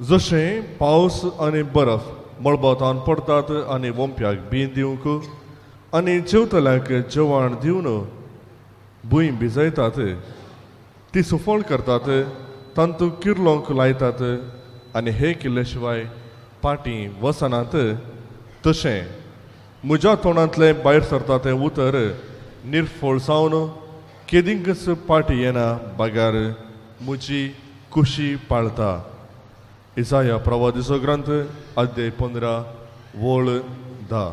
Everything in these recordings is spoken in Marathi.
जशें पावस आनी बरफ मळबांतान पडतात आनी वोंप्याक बीं दिवंक आनी जेवतल्यांक जेवण दिवन भूंय भिजयतात, ती सुफळ करतात, तांतूं किर्लोंक लायतात आनी हे केल्ले शिवाय पाटी वसनात, तशें म्हज्या तोंडांतलें भायर सरता तें उतर निर्फळ सावन केदींकच पाटी येना बागार म्हजी कुशी पाळता. इसाया प्रवादीचो ग्रंथ अध्याय 15 वोळ 10.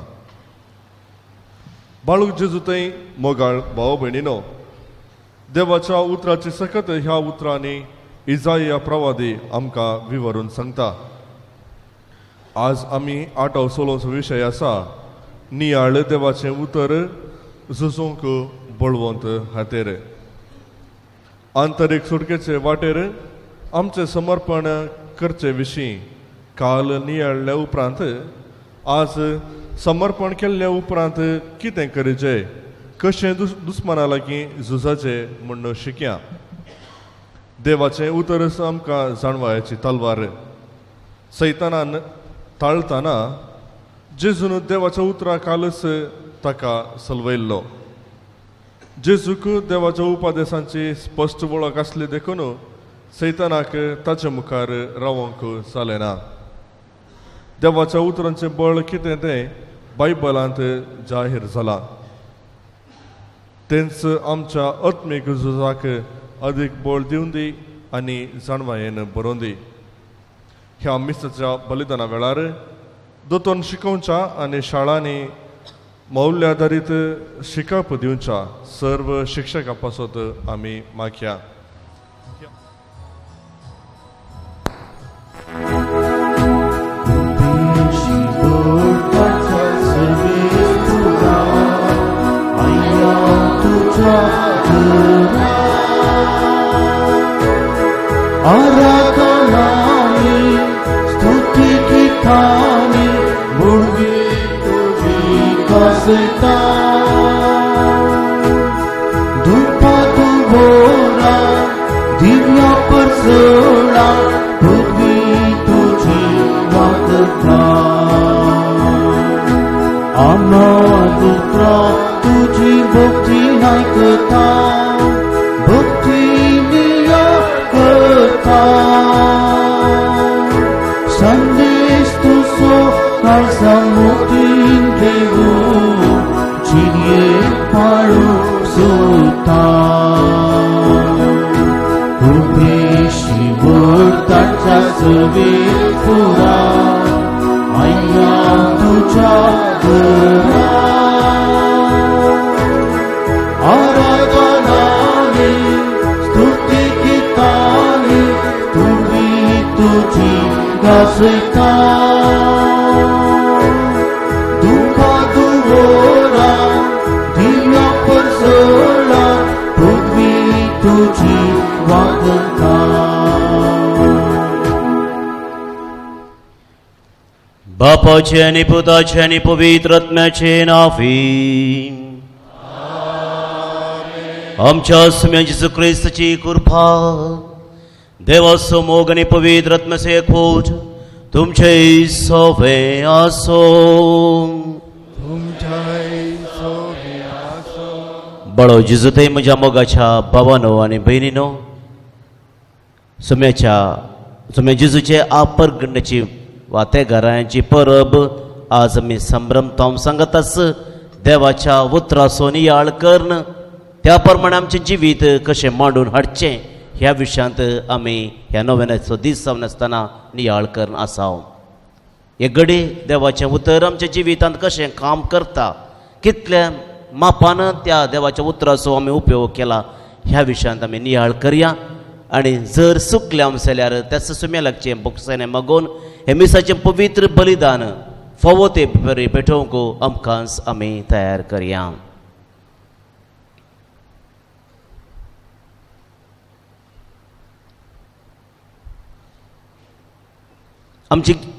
बाळूक जेजुतय मोगाळ भाव भयणीनो, देवाच्या उतराची सकत ह्या उतरांनी इसाया प्रवादी आमकां विवरून सांगता. आज आमी 8 16 विशय आसा. नियाळ देवाचें उतर झुजूंक बळवंत हातेर. आंतरीक सुटकेचे वाटेर आमचें समर्पण करचे विशीं काल नियाळ्या उपरांत आज समर्पण केल्ल्या उपरांत कितें करचें, कशें दुस्माना लागीं झुजाचें म्हण शिकया. देवाचें उतर आमकां जाणवायाची तलवार. सैतानान ताळतना जेजून देवाच्या उतरा कालच ताका सलवयल्लो. जेजूक देवाच्या उपादेशांची स्पश्ट वळख आसली देखून सैतानाक ताचे मुखार रावंक जालें ना. देवाच्या उतरांचें बळ कितें तें बायबलांत जाहीर जालां. तेंच आमच्या आत्मीक झुजाक अदीक बळ दिवन दी आनी जाणवायेन बरोवन दी. ह्या मिसाच्या बलिदाना वेळार दोतोर शिकोवच्या आनी शाळांनी मौल्याधारीत शिकप दिवच्या सर्व शिक्षकां पासत आमी मागया. आराधनानी स्तुति गीतानी मुर्गी तुझी कसता धूपा तुझोरा दिव्या परसोळा पृथ्वी तुझी वादता आमादुत्रा तुझी भक्ती नायकता भक्ती निया करता संदेश तुझो काळसा मोतीन देऊ चिरये पाळू सोता उभे शिवड ताच्या सवेर पुरा आया तुझ्या घरा आराधनानी स्तुति गीतानी तुम्ही तुझी गाजता दुखा दुवोरा दिव्या परसोळा पृथ्वी तुझी वादता. बापाचे आणि पुताचे आणि पवित्र आत्म्याचे नावी. आमच्या सम्या जेसू ख्रिस्ताची कृपा देवाचो मोग आणि पवित्र आत्म्याचे खोज तुमचे सोबे आसो. बळो जेजू ते म्हज्या मोगाच्या भावानो आनी भयणीनो, सम्या जेजूचे आपर्गंडाची वातेगारांची परब आज आमी संभ्रम थांब सांगत आस. देवाच्या उतराचो नियाळ कर्ण त्या प्रमाणे आमचें जिवीत कशें मांडून हाडचें ह्या विशयांत आमी ह्या नोवेनाचो दीस जावन आसतना नियाळ कर्ण आसा. हे घडी देवाचें उतर आमच्या जिवितांत कशें काम करता, कितल्या मापान त्या देवाच्या उतराचो आमी उपयोग केला, ह्या विशयांत आमी नियाळ करया. आनी जर चुकले आमचे जाल्यार त्याच सुमेलाचे बोक्साने मागोवन हे मिसाचें पवित्र बलिदान फोवो ते बरी पेटोवंक आमकांच आमी तयार करया.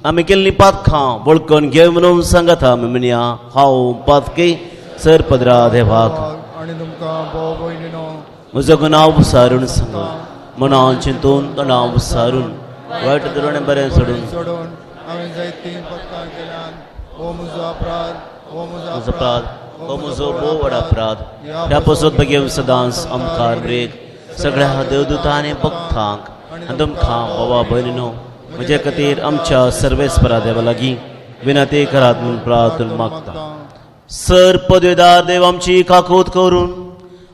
आमी केल्ली पातखां वळखून घे म्हणून सांगात आमी म्हणया, हांव पातकी सर पदरा देवाक आनी तुमकां भाव भयणीनो म्हजो गुनांव सारून सांग, मनान चिंतून तणाव सारून वायट धोरण बरें सोडून हांवें जायतीं पत्कां केल्यात. हो म्हजो अपराध, हो म्हजो अपराध, हो म्हजो भोव व्हड अपराध. ह्या पासून बेगीन सदांच आमकां ब्रेक सगळ्या देवदूतांनी भक्तांक आनी तुमकां भावा भयणीनो म्हजे खातीर आमच्या सर्वेस्परा देवा लागीं विनंती करात म्हूण प्रार्थना मागता. सर पदवेदार देव आमची काकूत करून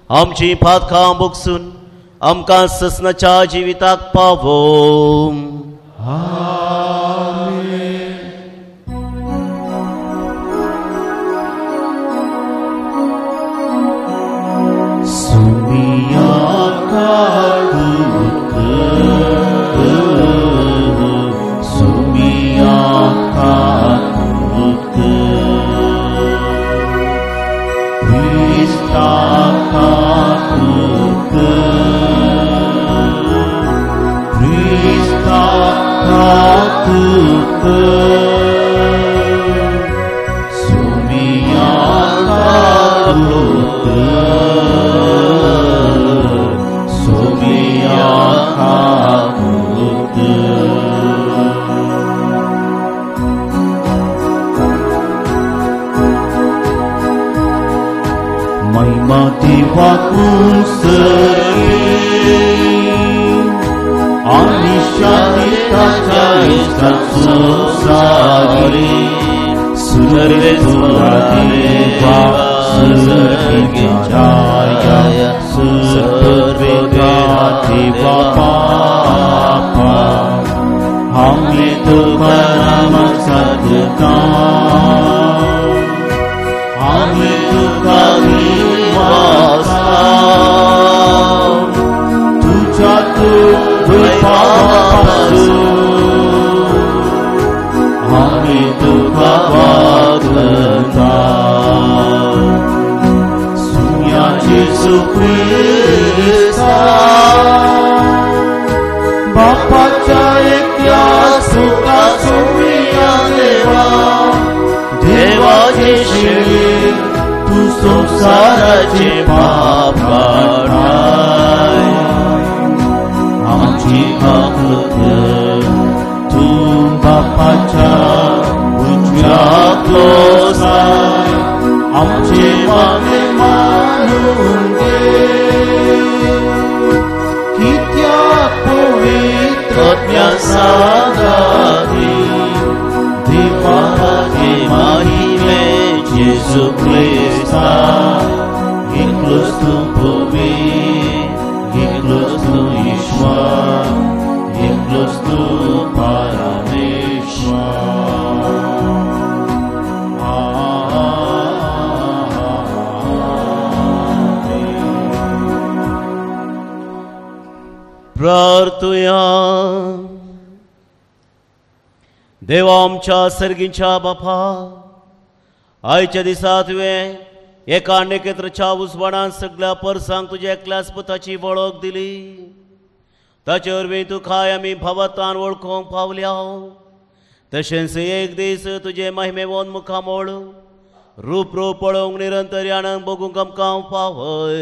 आमची पातखां बोगसून आमकां ससनाच्या जिविताक पावो. देवा आमच्या सर्गींच्या बापा, आयच्या दिसा तुवें एका नेकेत्राच्या उजवाडान सगळ्या परसांक तुज्या एकल्याच पुताची वळख दिली. ताचे वरवीं तुकाय आमी भावतान वळखूंक पावल्या. तशेंच एक दीस तुजे महिमेवंत मुखामोळ रूप पळोवंक निरंतर आनंद बगूंक आमकां पावय.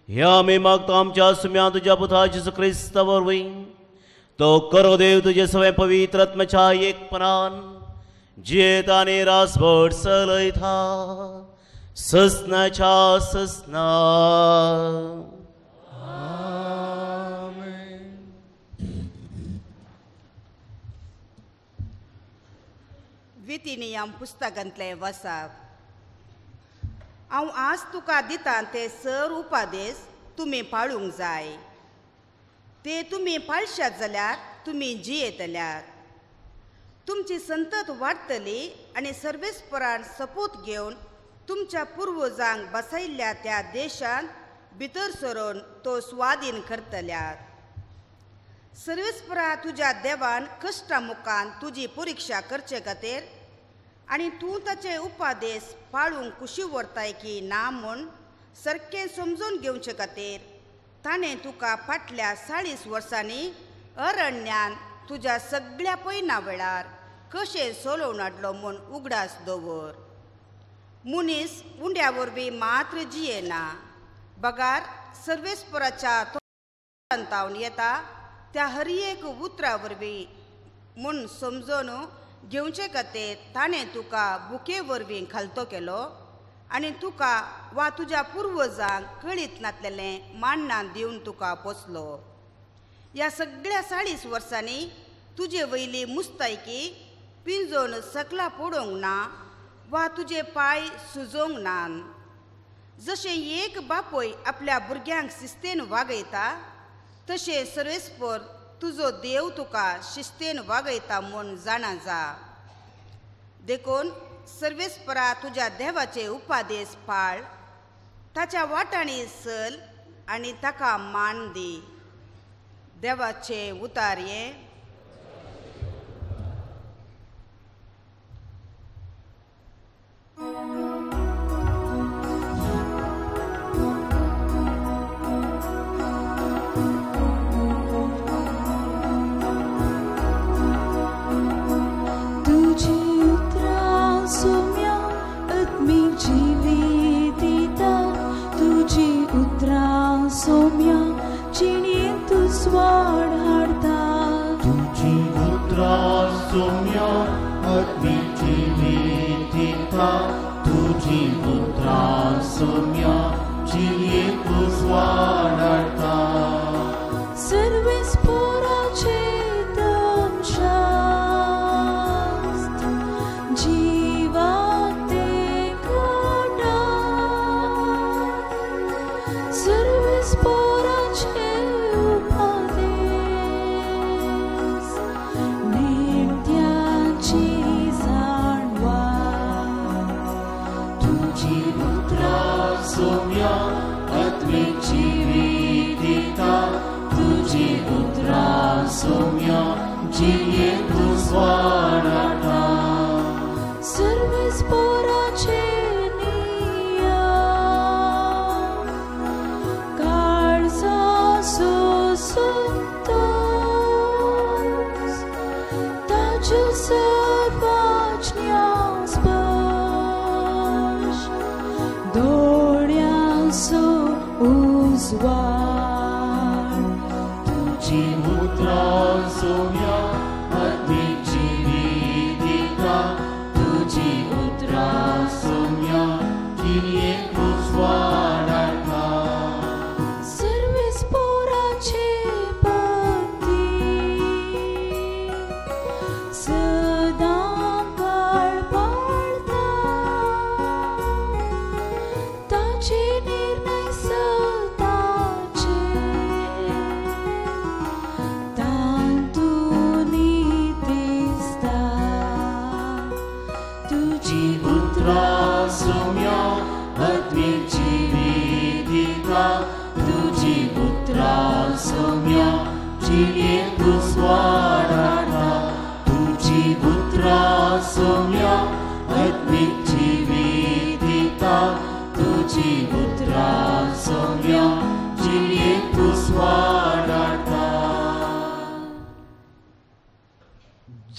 हे आमी मागता आमच्या सुम्या तुज्या पुता जेजू क्रिस्ता वरवीं. तो करो देव तुझे सवय पवित्र आत्म्याच्या एकपणान जियेत आनी रासभर चलयता ससनाच्या ससना. विधिनियम पुस्तकांतले वचप. हांव आज तुका दिता ते सर उपादेश तुमी पाळूंक जाय. ते तुमी पाळशात जाल्यार तुमी जियेतल्यात. तुमची संतत वाडटली आनी सर्वेस्परान सपूत घेवन तुमच्या पुर्वजांक बसयल्ल्या त्या देशांत भितर सरून तो स्वाधीन करतल्यात. सर्वेस्परा तुज्या देवान कश्टा मुखान तुजी परिक्षा करचे खातीर आनी तूं ताचे उपादेश पाळूंक कुशी व्हरताय की ना म्हूण सारकें समजून घेवचे खातीर ताणें तुका फाटल्या 40 वर्सांनी अरण्यान तुज्या सगळ्या पयना वेळार कशें चलोवन हाडलो म्हूण उगडास दवर. मनीस उंड्या वरवीं मात्र जियेना, बगार सर्वेस्पराच्या तोंडांतावन येता त्या हर एक उतरा वरवीं म्हूण समजून घेवचे खातीर ताणें तुका बुके वरवीं खालतो केलो आनी तुका वा तुज्या पुर्वजांक कळीत नासलेलें मांडना दिवन तुका पोसलो. ह्या सगळ्या 40 वर्सांनी तुजे वयली मुस्तायकी पिंजोवन सकला पडोवंक ना वा तुजे पांय सुजोवंक नान. जशें एक बापूय आपल्या भुरग्यांक शिस्तेन वागयता तशें सर्वेस्पर तुजो देव तुका शिस्तेन वागयता म्हूण जाणा जा. देखून सर्वेस्परा तुज्या देवाचे उपादेश पाळ, ताच्या वाटांनी चल आनी ताका मान दी. देवाचे उतार्ये.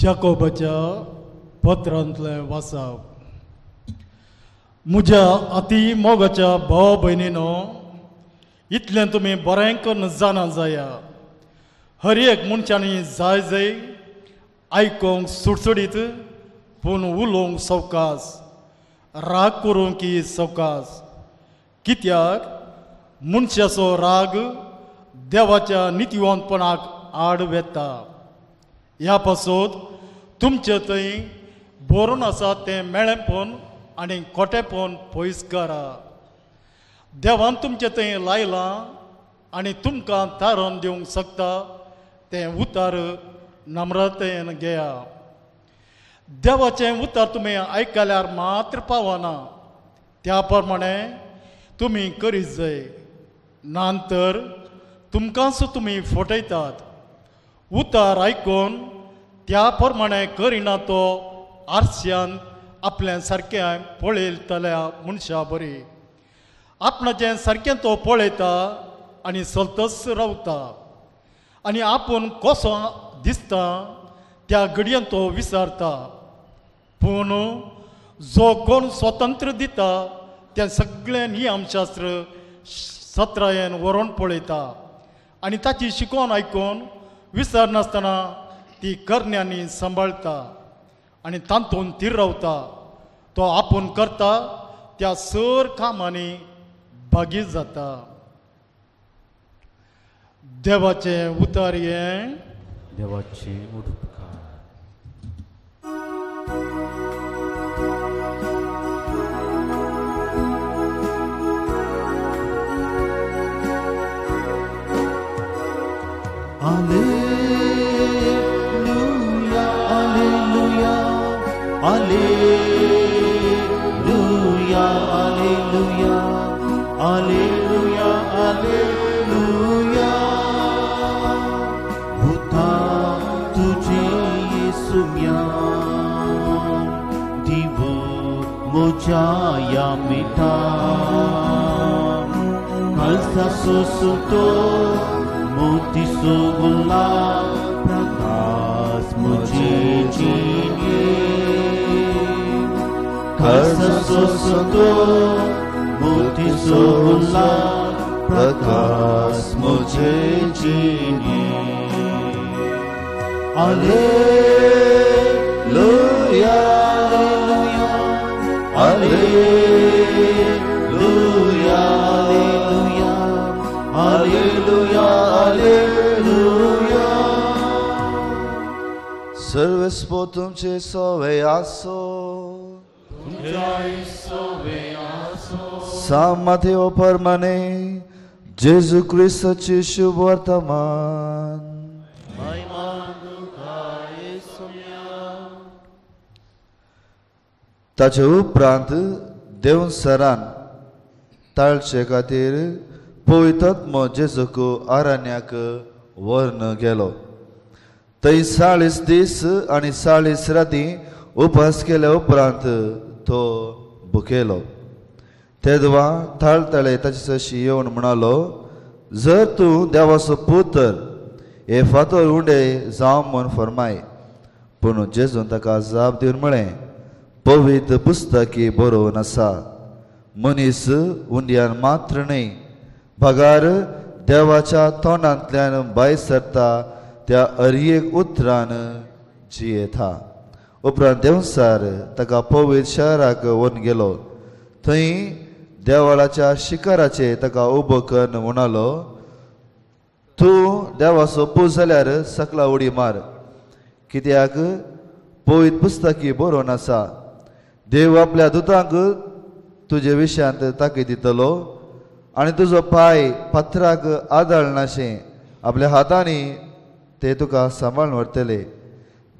याकोबाच्या पत्रांतलें वाचप. म्हज्या अति मोगाच्या भाव भयणीनो, इतलें तुमी बरें करून जाणा जाया. हर एक मनशांनी जाय जाय आयकोंक सुटसुडीत पूण उलोवंक सवकास, राग करूंक सवकास. कित्याक मनशाचो राग देवाच्या नितिवंतपणाक आड वेता. ह्या पासून तुमचे थंय बरोवन आसा तें मेळेपण आनी खोटेपण पयस करा. देवान तुमचे थंय लायलां आनी तुमकां तारण दिवंक शकता तें उतार नम्रतेन घेया. देवाचें उतर तुम्ही आयकल्यार मात्र पावना, त्या प्रमाणे तुम्ही करीत जाय, नांतर तुमकांच तुमी फटयतात. उतर आयकून त्या प्रमाणे करिना तो आरश्यान आपल्या सारकें पळयतल्या मनशा बरी. आपणाचें सारकें तो पळयता आनी सलतस रावता, आनी आपूण कसो दिसता त्या घडयेन तो विचारता. पूण जो कोण स्वतंत्र दिता तें सगळें नियमशास्त्र सत्रायेन व्हरून पळयता, आनी ताची शिकोवन आयकून विसरनासतना ती करण्यांनी सांबाळता, आनी तांतून थीर रावता. तो आपूण करता त्या सर कामांनी भागी जाता. देवाचें उतर हें. देवाची उदका. Alleluia, alleluia, alleluia, alleluia, alleluia, alleluia. Uta तुझे येशू म्यान दिव मोजा या मिठा कळसा सोसतो मोती सोगुला प्रकाश मुझे जीने कळसा सोसतो मोती सोगुला प्रकाश मुझे जीने. Alleluia, alleluia, alleluia, alleluia, alleluia. सर्वस्व तुमचे सोवे आसो. सामथेओ परमाने जेजू ख्रिस्ताचे शुभ वर्तमान. ताचे उपरांत देव सरान ताळचे खातीर पवित्रात्म जेजूक आरान्याक व्हरून गेलो. थंय 40 दीस आनी 40 राती उपास केल्या उपरांत तो भुकेलो. तेदवा थाळताळे ताचे सशी येवन म्हणालो, जर तूं देवाचो पुत्र हे फातर उंडे जावं म्हूण फरमाय. पूण जेजून ताका जाप दिवन म्हळें, पवित्र पुस्तकी बरोवन आसा, मनीस उंडयान मात्र न्हय भागार देवाच्या तोंडांतल्यान भायर सरता त्या अर्येक उतरान जियेता. उपरांत देवसार ताका पवित्र शहराक व्हरून गेलो. थंय देवाळाच्या शिखराचे ताका उबो करून म्हणालो, तूं देवाचो पूत जाल्यार सकला उडी मार, कित्याक पवित्र पुस्तकी बरोवन आसा, देव आपल्या दुतांक तुजे विशयांत ताकी दितलो आनी तुजो पांय पथराक आदळनाशें आपल्या हातांनी ते तुका सांबाळून व्हरतले.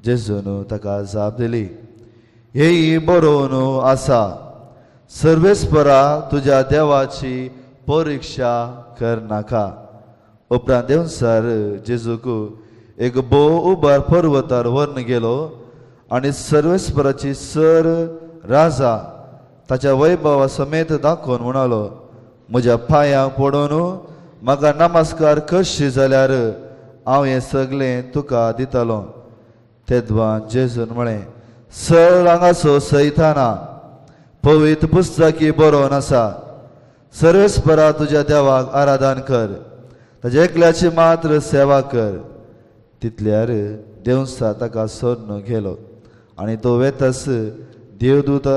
जेजून ताका जाप दिली, हेय बरोवन आसा, सर्वेस्परा तुज्या देवाची परिक्षा करनाका. उपरांत देवसर जेजूक एक बोव उबार पर्वतार व्हरून गेलो आनी सर्वेस्पराची सर राजा ताच्या वैभवा समेत दाखोवन म्हणालो, म्हज्या पांयांक पडून म्हाका नमस्कार करशी जाल्यार हांव हें सगळें तुका दितलो. तेदवा जेजून म्हळें, सर हांगासो सैताना, पवित्र पुस्तकी बरोवन आसा, सर्वेस्परा तुज्या देवाक आराधन कर, ताच्या एकल्याची मात्र सेवा कर. तितल्यार देवसा ताका सोडून गेलो आनी तो वेतस देवदूत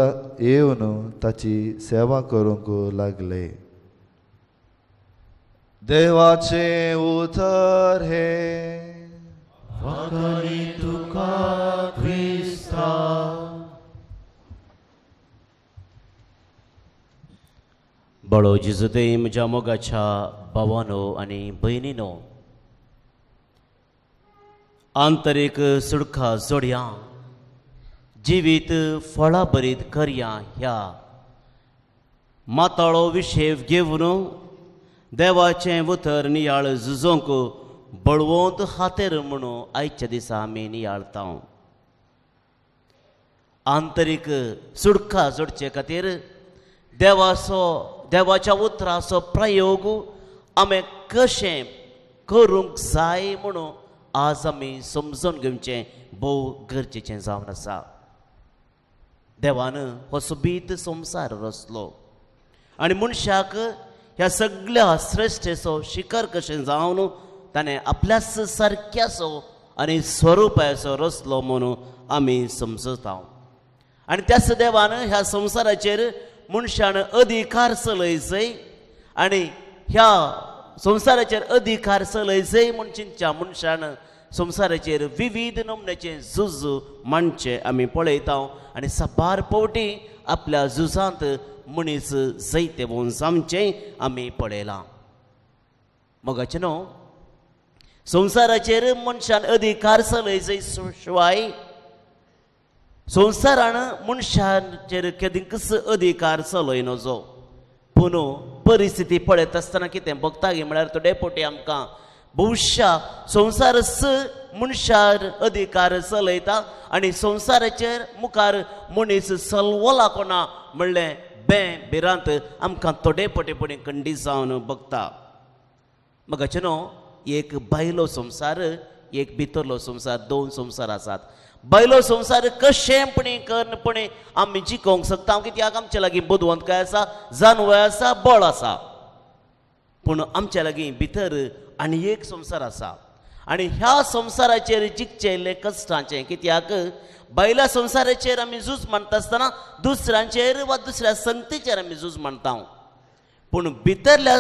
येवन ताची सेवा करूंक लागले. देवाचे उतर हे. तुका ख्रिस्ता. बळो जिजुते म्हज्या मोगाच्या भावानो आनी भयणीनो, आंतरीक सुडखा जोडया जिवीत फळां बरीत करया ह्या माताळो विशेव घेवन देवाचें उतर नियाळ झुजोंक बळवंत हातेर म्हणून आयच्या दिसा आमी नियाळता. आंतरीक सुडका जोडचे खातीर देवाच्या उतराचो प्रयोग आमी कशें करूंक जाय म्हणून आज आमी समजून घेवचें भोव गरजेचें जावन आसा. देवान हो सोबीत संवसार रचलो आनी मनशाक ह्या सगळ्या श्रेश्ठेचो शिकार कशें जावन ताणें आपल्याच सारक्याचो आनी स्वरुपाचो रचलो म्हणून आमी समजता. आनी त्याच देवान ह्या संवसाराचेर मनशान अधिकार चलयचय आनी ह्या संवसाराचेर अधिकार चलयचय म्हूण चिंतच्या मनशान संवसाराचेर विविध नमण्याचें झूज मांडचें आमी पळयता. आनी साबार फावटी आपल्या झुजांत मनीस जायते भोवन सामचें आमी पळयलां. मोगाचें न्हू, संवसाराचेर मनशान अधिकार चलयचे शिवाय संवसारान मनशाचेर केदींकच अधिकार चलय नजो. पूण परिस्थिती पळयत आसतना कितें भोगता गे म्हळ्यार थोडे फावटी आमकां भविश्या संवसारच मनशार अधिकार चलयता आनी संवसाराचेर मुखार मनीस चलवला कोणा म्हणलें भिरांत आमकां थोडे फावटी खंडीत जावन भोगता. मोगाचें न्हू, एक भायलो संवसार एक भितरलो संवसार, दोन संवसार आसात. भायलो संवसार कशेंपणी कर्णपणी आमी जिखोवंक शकता कित्याक आमचे लागीं बुदवंतकाय आसा, जानवय आसा, बळ आसा. पूण आमच्या लागीं भितर आनी एक संवसार आसा आनी ह्या संवसाराचेर जिखचें इल्लें कश्टाचें. कित्याक भायल्या संवसाराचेर आमी झूज मांडटा आसतना दुसऱ्यांचेर वा दुसऱ्या संगतीचेर आमी झूज मांडटा. पूण भितरल्या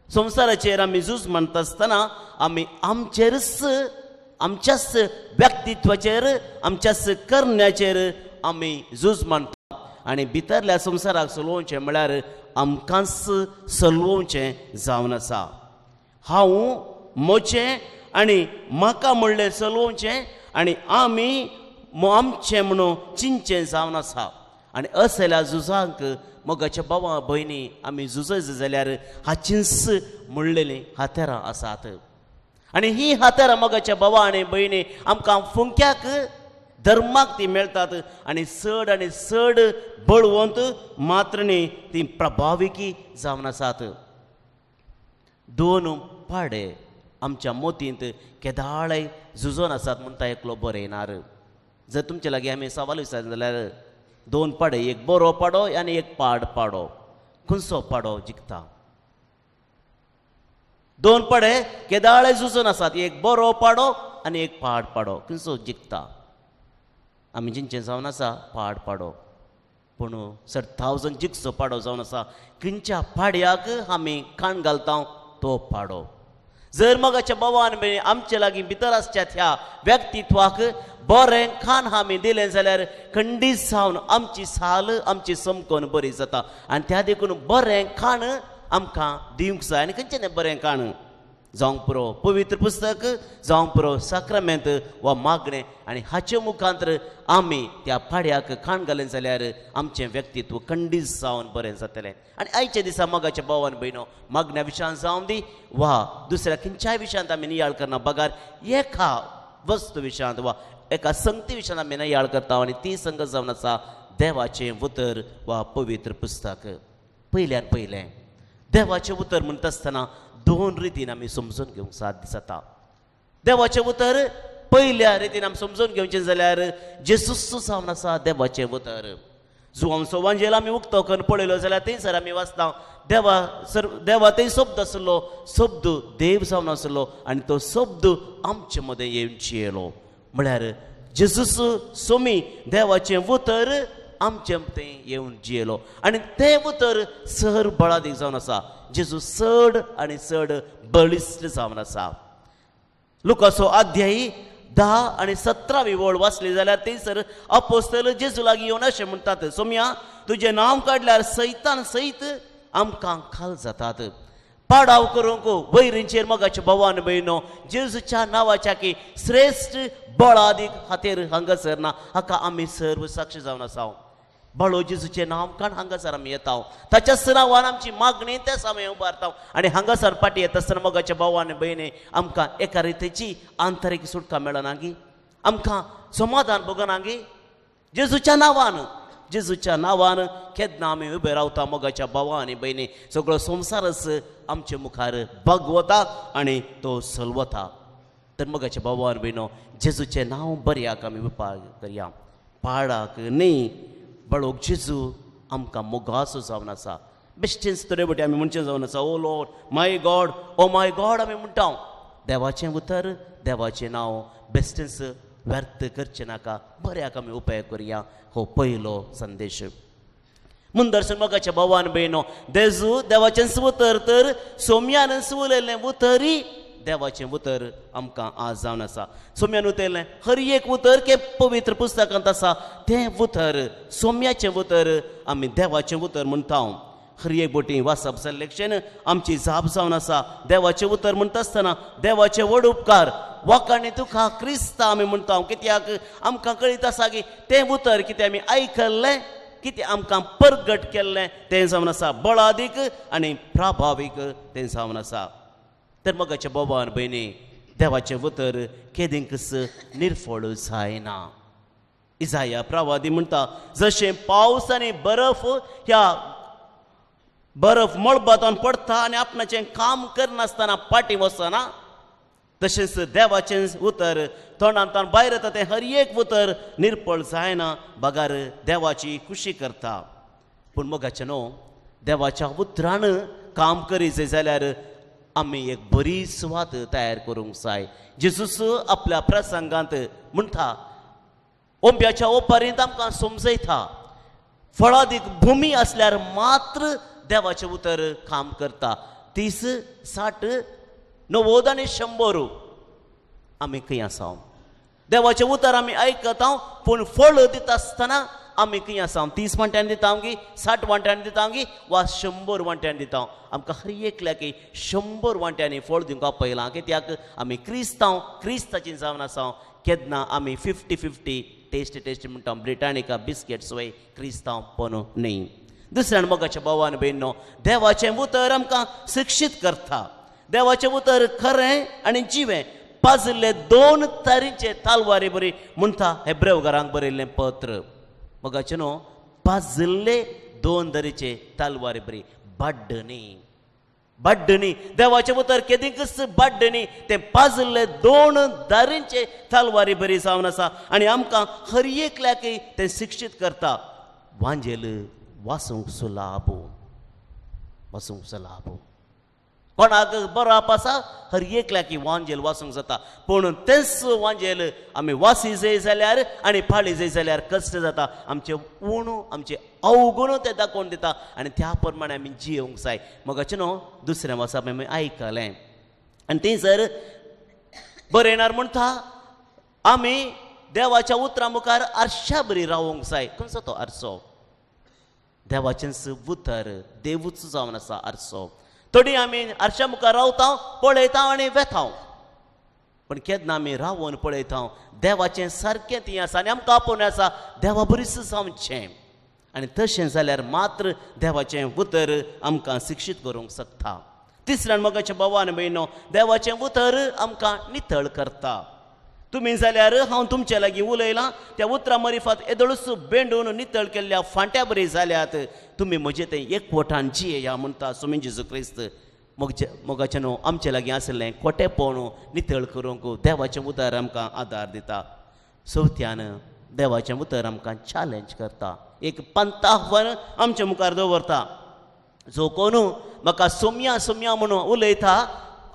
संवसाराचेर आमी झूज मांडटा आसतना आमी आमचेरच आमच्याच व्यक्तित्वाचेर आमच्याच करण्याचेर आमी झूज मांडटा. आनी भितरल्या संवसाराक चलोवचें म्हळ्यार आमकांच चलोवचें जावन आसा. हांव म्हजें आनी म्हाका म्हणलें चलोवचें आनी आमी आमचें म्हणून चिंतचें जावन आसा. आनी असल्या झुजांक मोगाच्या भावां भयणी आमी झुजत जाल्यार हाचींच म्हणलेलीं हातेरां आसात. आनी ही हातेरां मोगाच्या भावां आनी भयणी आमकां फुंक्याक धर्माक ती मेळटात आनी चड बळवंत मात्र न्ही ती प्रभाविकी जावन आसात. दोन पाडे आमच्या मोतींत केदाळय झुजोन आसात म्हूण ता एकलो बरयनार. जर तुमचे लागीं आमी सवाल विचारले जाल्यार दोन पाडे, एक बरो पाडो आनी एक पाड पाडो, खंयचो पाडो जिखता? दोन पाडे केदाळे झुजोन आसात, एक बरो पाडो आनी एक पाड पाडो, खंयचो जिखता? आमी जिंचे जावन आसा पाड पाडो. पूण 1000 जिखचो पाडो जावन आसा. खंयच्या पाड्याक आमी कान घालता तो पाडो. जर मोगाच्या भावान आमचे लागीं भितर आसच्या ह्या व्यक्तित्वाक बरें खाण आमी दिलें जाल्यार खंडीत जावन आमची साल आमची समकोन बरी जाता. आनी त्या देखून बरें खाण आमकां दिवंक जाय. आनी खंयचें बरें खाण जावंक पुरो पवित्र पुस्तक, जावंक पुरो साक्रामेंत वा मागणें. आनी हाचे मुखांतर आमी त्या पाड्याक खाण घालें जाल्यार आमचें व्यक्तित्व खंडीत जावन बरें जातलें. आनी आयच्या दिसा मोगाच्या भावान भयणो मागण्या विशयान जावं दी वा दुसऱ्या खंयच्याय विशयांत आमी नियाळ करना बगार एका वस्तू विशयांत वा एका संगती विशयान आमी नियाळ करता. आनी ती संगत जावन आसा देवाचें उतर वा पवित्र पुस्तक. पयल्यान पयलें देवाचें उतर म्हणटा आसतना दोन रितीन आमी समजून घेवंक साध्य जाता. देवाचें उतर पयल्या रितीन आमी समजून घेवचें जाल्यार जेसूस जावन आसा देवाचें उतर. जुवांचो वांजेल आमी उक्तो करून पळयलो जाल्यार थंयसर आमी वाचता देवा थंय शब्द आसलो, शब्द देव जावन आसलो आनी तो शब्द आमचे मदें येवन जियेलो. म्हळ्यार जेसूस सोमी देवाचें उतर आमचे मदें येवन जियेलो आनी तें उतर चड बळादीक जावन आसा. जेजू चड आनी चड बळिश्ट जावन आसा. लुकाचो अध्याय 10 आनी 17 वळ वाचली जाल्यार थंयसर अपोस्तल जेजू लागीं येवन अशें म्हणटात, सोम्या तुजें नांव काडल्यार सैतान सयत आमकां खाल जातात. पाडाव करूंक वैरींचेर मोगाचे भवान भयणो जेजूच्या नांवाच्या की श्रेष्ठ बळादीक हातेर हांगासर ना हाका आमी सर्व साक्ष जावन आसा बळो जेजूचे नांव काण हांगासर आमी येता ताच्याच नांवान आमची मागणी त्या समय उबारता आनी हांगासर पाटी येता आसतना मोगाचे भवान भयणी आमकां एका रितीची आंतरीक सुटका मेळनागी आमकां समाधान भोगनागी जेजूच्या नांवान केन्ना आमी उबे रावता मोगाच्या भावा आनी भयणी सगळो संवसारच आमचे मुखार भगवता आनी तो चलवता तर मोगाचे भावा आनी भयणो जेजूचें नांव बऱ्याक आमी उपाय करया पाडाक न्ही बळोक जेजू आमकां मोगासो जावन आसा बेश्टेच तरे वटी आमी म्हणचें जावन आसा ओ लॉर्ड माय गॉड आमी म्हणटा देवाचें उतर देवाचें नांव बेश्टेच व्यर्थ करचें नाका बऱ्याक आमी उपाय करया हो पयलो संदेश मुंदरसून मोगाच्या भावान भयणो देजू देवाचें उतर तर सोम्यान उलयल्लें उतरी देवाचें उतर आमकां आज जावन आसा सोम्यान उतरलें हर एक उतर के पवित्र पुस्तकांत आसा तें उतर सोम्याचें उतर आमी देवाचें उतर म्हणटा हर एक बोटी वाचप सिलेक्शन आमची जाप जावन आसा देवाचें उतर म्हणटा आसतना देवाचे व्हड उपकार वाकाणी तुका क्रिस्ता आमी म्हणटा कित्याक आमकां कळीत आसा की तें उतर कितें आमी आयकल्लें कितें आमकां परगट केल्लें तें जावन आसा बळादीक आनी प्रभावीक तें जावन आसा तर मोगाच्या भावान भयणी देवाचें उतर केदींकच निर्फळ जायना इसाया प्रवादी म्हणटा जशें पावस आनी बर्फ मळबातान पडटा आनी आपणाचें काम करनासतना पाटी वचना तशेंच देवाचें उतर तोंडांतल्यान भायर येता तें हर एक उतर निर्फळ जायना बागार देवाची खुशी करता पूण मोगाचें न्हू देवाच्या उतरान काम करीत जाल्यार आमी एक बरी सुवात तयार करूंक जाय जेजूस आपल्या प्रसंगांत म्हणटा ओंब्याच्या ओपारींत आमकां समजयता फळादीक भुमी आसल्यार मात्र देवाचें उतर काम करता 30, 60, 90 आनी 100 आमी खंय आसा देवाचें उतर आमी आयकता पूण फळ दिता आसतना आमी खंय आसा 30 वांट्यान दिता गी 60 वांट्यान दिता गी वा 100 वांट्यान दिता आमकां हर एकल्याक 100 वांट्यांनी फळ दिवंक पयलां कित्याक आमी क्रिस्ताची जावन आसा केन्ना आमी 50-50 टेस्ट म्हणटा ब्रिटानिका बिस्किट्स वय क्रिस्तांव पोनू न्ही दुसऱ्यान मोगाच्या भावान भयणो देवाचें उतर आमकां शिक्षीत करता देवाचें उतर खरें आनी जिवें पाजिल्ले 2 तरेचे तालवारी बरी म्हणटा हेब्रेव घरांक बरयल्लें पत्र मोगाचें न्हू पाजिल्ले 2 तरेचे तालवारी बरी बड्डनी देवाचें उतर केदींकच बड्डनी तें पाजिल्ले 2 दारींचे तालवारी बरी जावन आसा आनी आमकां हर एकल्याक तें शिक्षीत करता वांजेल वासूंक सुलाबो कोणाक बरोवप आसा हर एकल्याक वांजेल वासूंक जाता पूण तेंच वांजेल आमी वासी जाय जाल्यार आनी फाळी जाय जाल्यार कश्ट जाता आमचे उणू आमचे अवगुण तें दाखोवन दिता आनी त्या प्रमाणे आमी जियोंक जाय मोगाचें न्हू दुसरें वाचप आमी आयकलें आनी तें जर बरयणार म्हणटा आमी देवाच्या उतरा मुखार आरशा बरी रावूंक जाय खंयचो तो आरसो देवाचें उतर देवूच जावन आसा आरसो थोडी आमी आरशा मुखार रावता पळयता आनी वेता पण केन्ना आमी रावून पळयता देवाचें सारकें ती आसा आनी आमकां आपोवन आसा देवा बरीच जावचें आनी तशें जाल्यार मात्र देवाचें उतर आमकां शिक्षीत करूंक शकता तिसऱ्यान मोगाच्या भावान भयणो देवाचें उतर आमकां नितळ करता तुमी जाल्यार हांव तुमचे लागीं उलयलां त्या उतरा मरिफात येदळूच बेंडून नितळ केल्ल्या फांट्या बरी जाल्यात तुमी म्हजें तें एकवटान जियेया म्हणटा सुमी जेजू क्रिस्त मोगाचें न्हू आमचे लागीं आसलें खोटेपण नितळ करूंक देवाचें उतर आमकां आदार दिता चवथ्यान देवाचें उतर आमकां चॅलेंज करता एक पंतावन आमच्या मुखार दवरता जो कोण म्हाका सोम्या म्हणून उलयता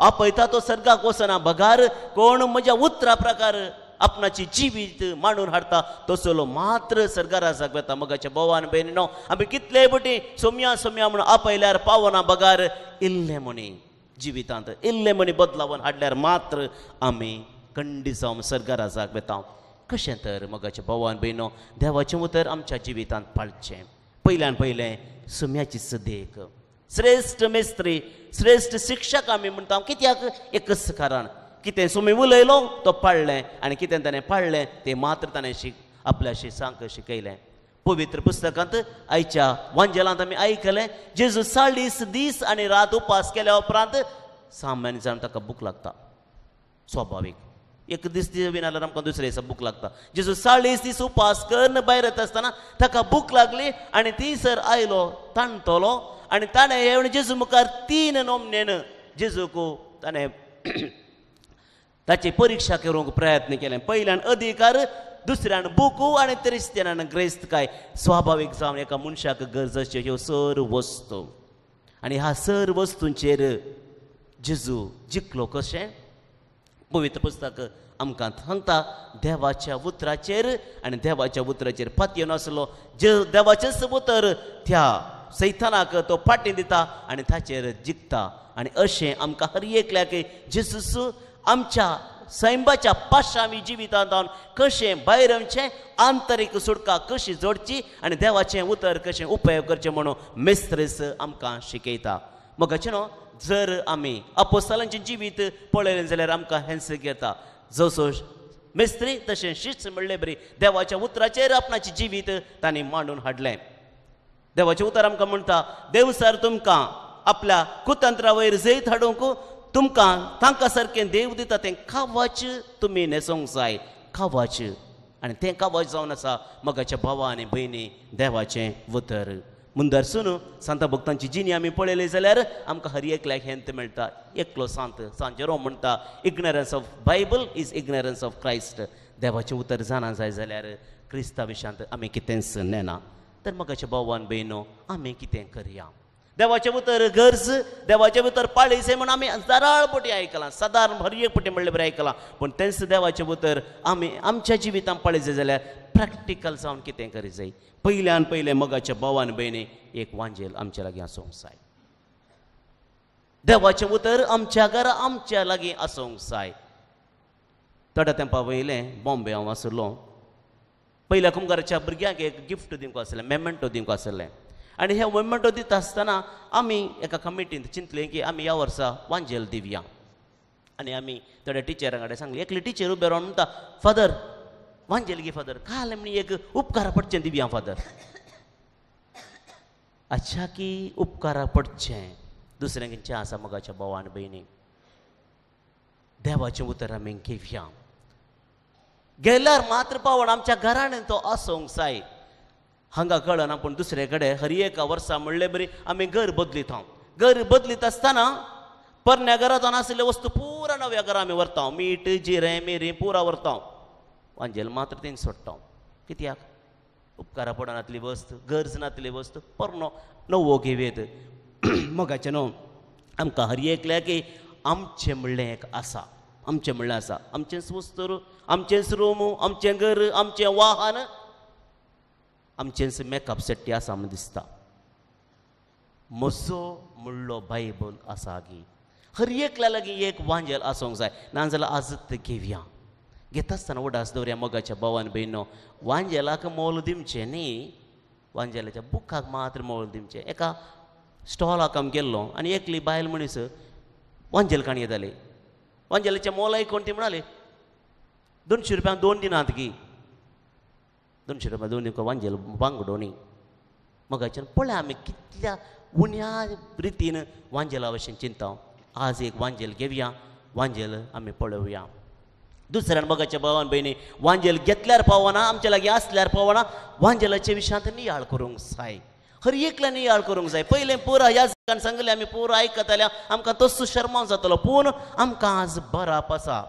आपयता तो सर्गाक वचना बगार कोण म्हज्या उतरा प्रकार आपणाची जिवीत मांडून हाडटा तसलो मात्र सर्गा राजाक वेता मोगाच्या भवान भयणीनो आमी कितले बटी सोम्या म्हणून आपयल्यार पावना बगार इल्ले म्हणी जिवितांत इल्ले म्हणी बदलावन हाडल्यार मात्र आमी खंडी जावन सर्गा राजाक वेता कशें तर मोगाच्या भवान भयणो देवाचें उतर आमच्या जिवितांत पाळचें पयल्यान पयलें सोम्याची सदेक श्रेष्ठ मेस्त्री श्रेष्ठ शिक्षक आमी म्हणटा कित्याक एकच कारण कितें सुमी उलयलो तो पाळ्ळें आनी कितें ताणें पाळ्ळें तें मात्र ताणें आपल्या शिसांक शिकयलें पवित्र पुस्तकांत आयच्या वांजेलांत आमी आयकलें जेजू 40 दीस आनी रात उपास केल्या उपरांत सामान्य जावन ताका भूक लागता स्वाभावीक एक दीस बीन जाल्यार आमकां दुसरे दिसा भूक लागता जेजू 40 दीस उपास करून भायर येता आसतना ताका भूक लागली आनी थंयसर आयलो ताणतलो आनी ताणें येवन जेजू मुखार 3 नोमनेन जेजूक ताणें ताची परीक्षा करूंक प्रयत्न केले पयल्यान अधिकार दुसऱ्यान बुकू आनी तिसऱ्यान ग्रेस्तकाय स्वाभावीक जावन एका मनशाक गरजेच्यो ह्यो सर्व वस्तू आनी ह्या सर्व वस्तूंचेर जेजू जिखलो कशें पवित्र पुस्तक आमकां सांगता देवाच्या उतराचेर आनी देवाच्या उतराचेर फातयो नासलो जे देवाचेंच उतर त्या सैतानाक तो फाटीं दिता आनी ताचेर जिखता आनी अशें आमकां हर एकल्याक जेजूस आमच्या सैंबाच्या पाशावी जिवितांत कशें भायर आमचें आंतरीक सुटका कशी जोडची आनी देवाचें उतर कशें उपयोग करचें म्हणून मेस्त्रेस आमकां शिकयता मगाचें न्हू जर आमी अपोस्तलांचें जिवीत पळयलें जाल्यार आमकां हेंस घेता जसो मेस्त्री तशें शिस्त म्हणले बरी देवाच्या उतराचेर आपणाचें जिवीत तांणी मांडून हाडलें देवाचें उतर आमकां म्हणटा देव सर तुमकां आपल्या कुतंत्रा वयर जैत हाडूंक तुमकां तांकां सारकें देव दिता तें कावाच तुमी न्हेसोंक जाय कावाच आनी तें कावाच जावन आसा मगाच्या भावा आनी भयणी देवाचें उतर मुंदरसून सांता भक्तांची जिणी आमी पळयली जाल्यार आमकां हर एकल्याक हेंत मेळटा एकलो सांत जेरोम म्हणटा ignorance of Bible is ignorance of Christ देवाचें उतर जाणा जाय जाल्यार क्रिस्ता विशांत आमी कितेंच नेना तर मगाच्या भावान भयणो आमी कितें करया देवाचें उतर गरज देवाचें उतर पाळीसे म्हण आमी जाराळपटी आयकलां सादारण हर एक पटी म्हणलें बरें आयकलां पूण तेंच देवाचें उतर आमी आमच्या जिवितांत पळयत जाल्यार प्रॅक्टिकल जावन कितें करी जाय पयल्यान पयलें मगाच्या भावान भयणी एक वांजेल आमच्या लागीं आसूंक जाय देवाचें उतर आमच्या घरा आमच्या लागीं आसूंक जाय थोड्या तेंपा वयलें बॉम्बे हांव आसलो पयल्या कुंभाराच्या भुरग्यांक एक गिफ्ट दिवंक आसलें मेमेंटो दिवंक आसलें आनी हे मेमेंटो दिता आसतना आमी एका कमिटींत चिंतलें की आमी ह्या वर्सा वांजेल दिवया आनी आमी थोड्या टिचरां कडेन सांगलें एकली टिचर उबे रावन म्हणटा फादर वांजेल गे फादर काल म्हणी एक उपकारा पडचें दिवया फादर अच्छा की उपकारा पडचें दुसऱ्यांक खंयचें आसा मगाच्या भावान भयणी देवाचें उतर आमी घेवया गेल्यार मात्र पावण आमच्या घरान तो आसूंक जाय हांगा कळना पूण दुसरे कडेन हर एका वर्सा म्हणले बरी आमी घर बदलीत घर बदलीत आसतना परण्या घरांत आशिल्ले वस्तू पुरा नव्या घरा आमी व्हरता मीठ जिरें मिरी पुरा व्हरता वांजेल मात्र तें सोडटा कित्याक उपकारा पडनातली वस्त गरज नातली वस्त परनो नवो घेवेत मगाचें न्हू आमकां हर एकल्याक आमचें म्हणलें एक आसा आमचें म्हणलें आसा आमचेंच वस्तू आमचेंच रूम आमचें घर आमचें वाहन आमचेंच मेकअप सेट्टी आसा म्हण दिसता म्हजो म्हणलो बायबल आसा गी हर एकल्या लागीं एक वांजेल आसूंक जाय नाजाल्यार आजत घेवया घेता आसतना उडास दवरया मोगाच्या भावान भयणो वांजेलाक मोल दिवचें न्ही वांजेलाच्या बुकाक मात्र मोल दिवचें एका स्टॉलाक आमी गेल्लो आनी एकली बायल मनीस वांजेल काणी येताली वांजेलाच्या मोल आयकून ती म्हणाली 200 रुपयांक 2 दिनात गी 200 रुपया 2 दिवंक वांजेल बांगडो न्ही मगाच्यान पळय आमी कितल्या उण्या रितीन वांजेला भशेन चिंता आज एक वांजेल घेवया वांजेल आमी पळोवया दुसऱ्यान मगाच्या भावान भयणी वांजेल घेतल्यार पावना आमच्या लागीं आसल्यार पावना वांजेलाच्या विशयांत नियाळ करूंक जाय हर एकल्या नियाळ करूंक जाय पयलें पुरा ह्या जागान सांगलें आमी पुरो आयकताल्या आमकां तसो शर्माव जातलो पूण आमकां आज बराप आसा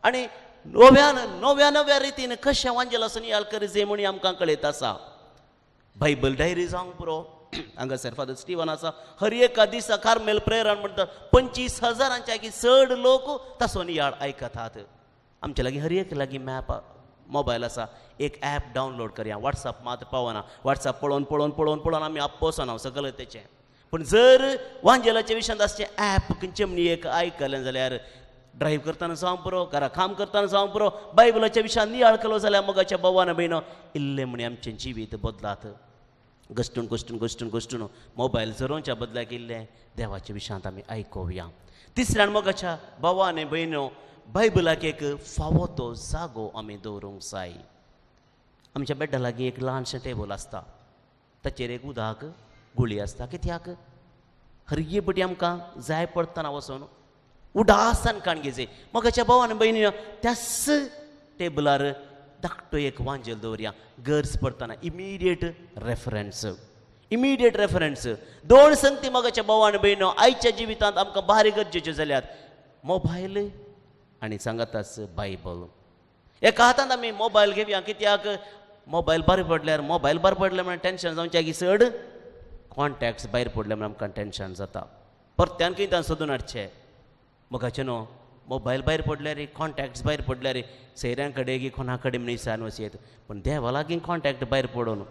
आनी नव्या रितीन कशें वांजेलाचो नियाळ करी जाय म्हणी आमकां कळयत आसा बायबल डायरी जावंक पुरो हांगासर फादर स्टीवन आसा हर एका दिसा कार्मेल प्रेयरान म्हणटा 25,000च्याकी चड लोक ताचो नियाळ आयकतात आमच्या लागीं हर एक लागीं मॅप मोबायल आसा एक ॲप डावनलोड करया वॉट्सॅप मात्र पावना वॉट्सॅप पळोवन आमी आपोसना सगळें तेचें पूण जर वांजेलाच्या विशयांत आसचें ॲप खंयचें म्हणी एक आयकलें जाल्यार ड्रायव्ह करतना जावं पुरो घरा काम करतना जावं पुरो बायबलाच्या विशयान नियाळ केलो जाल्यार मगाच्या भावान भयणो इल्लें म्हणी आमचें जिवीत बदलात गोष्टून मोबायल चोरोवच्या बदलाक इल्ले देवाच्या विशयांत आमी आयकोवया. तिसऱ्यान मोगाच्या भावा आनी भयणो बायबलाक एक फावो तो जागो आमी दवरूंक जाय. आमच्या बेड्डा लागीं एक ल्हानशें टेबल आसता, ताचेर एक उदक गुळी आसता. कित्याक हरये पटी आमकां जाय पडटना वचून उडासान काणगेचे मोगाच्या भावा आनी भयणीनो त्याच टेबलार धाकटो एक वांजेल दवरया. गरज पडटना इमिडिएट रेफरन्स. दोन संगती मोगाच्या भावा आनी भयणो आयच्या जिवितांत आमकां भारी गरजेच्यो जाल्यात. मोबायल आनी सांगाताच बायबल. एका हातांत आमी मोबायल घेवया. कित्याक मोबायल बरें पडल्यार म्हणून टेन्शन जावच्या की चड कॉन्टॅक्ट्स भायर पडले म्हणून आमकां टेन्शन जाता. परत्यान खंय तां सोदून हाडचें. मोगाचें न्हू, मोबायल भायर पडल्यार कॉन्टॅक्ट्स भायर पडल्यार सयऱ्यां कडेन की कोणा कडेन म्हणून वचयत. पूण देवा लागीं कॉन्टॅक्ट भायर पडोवन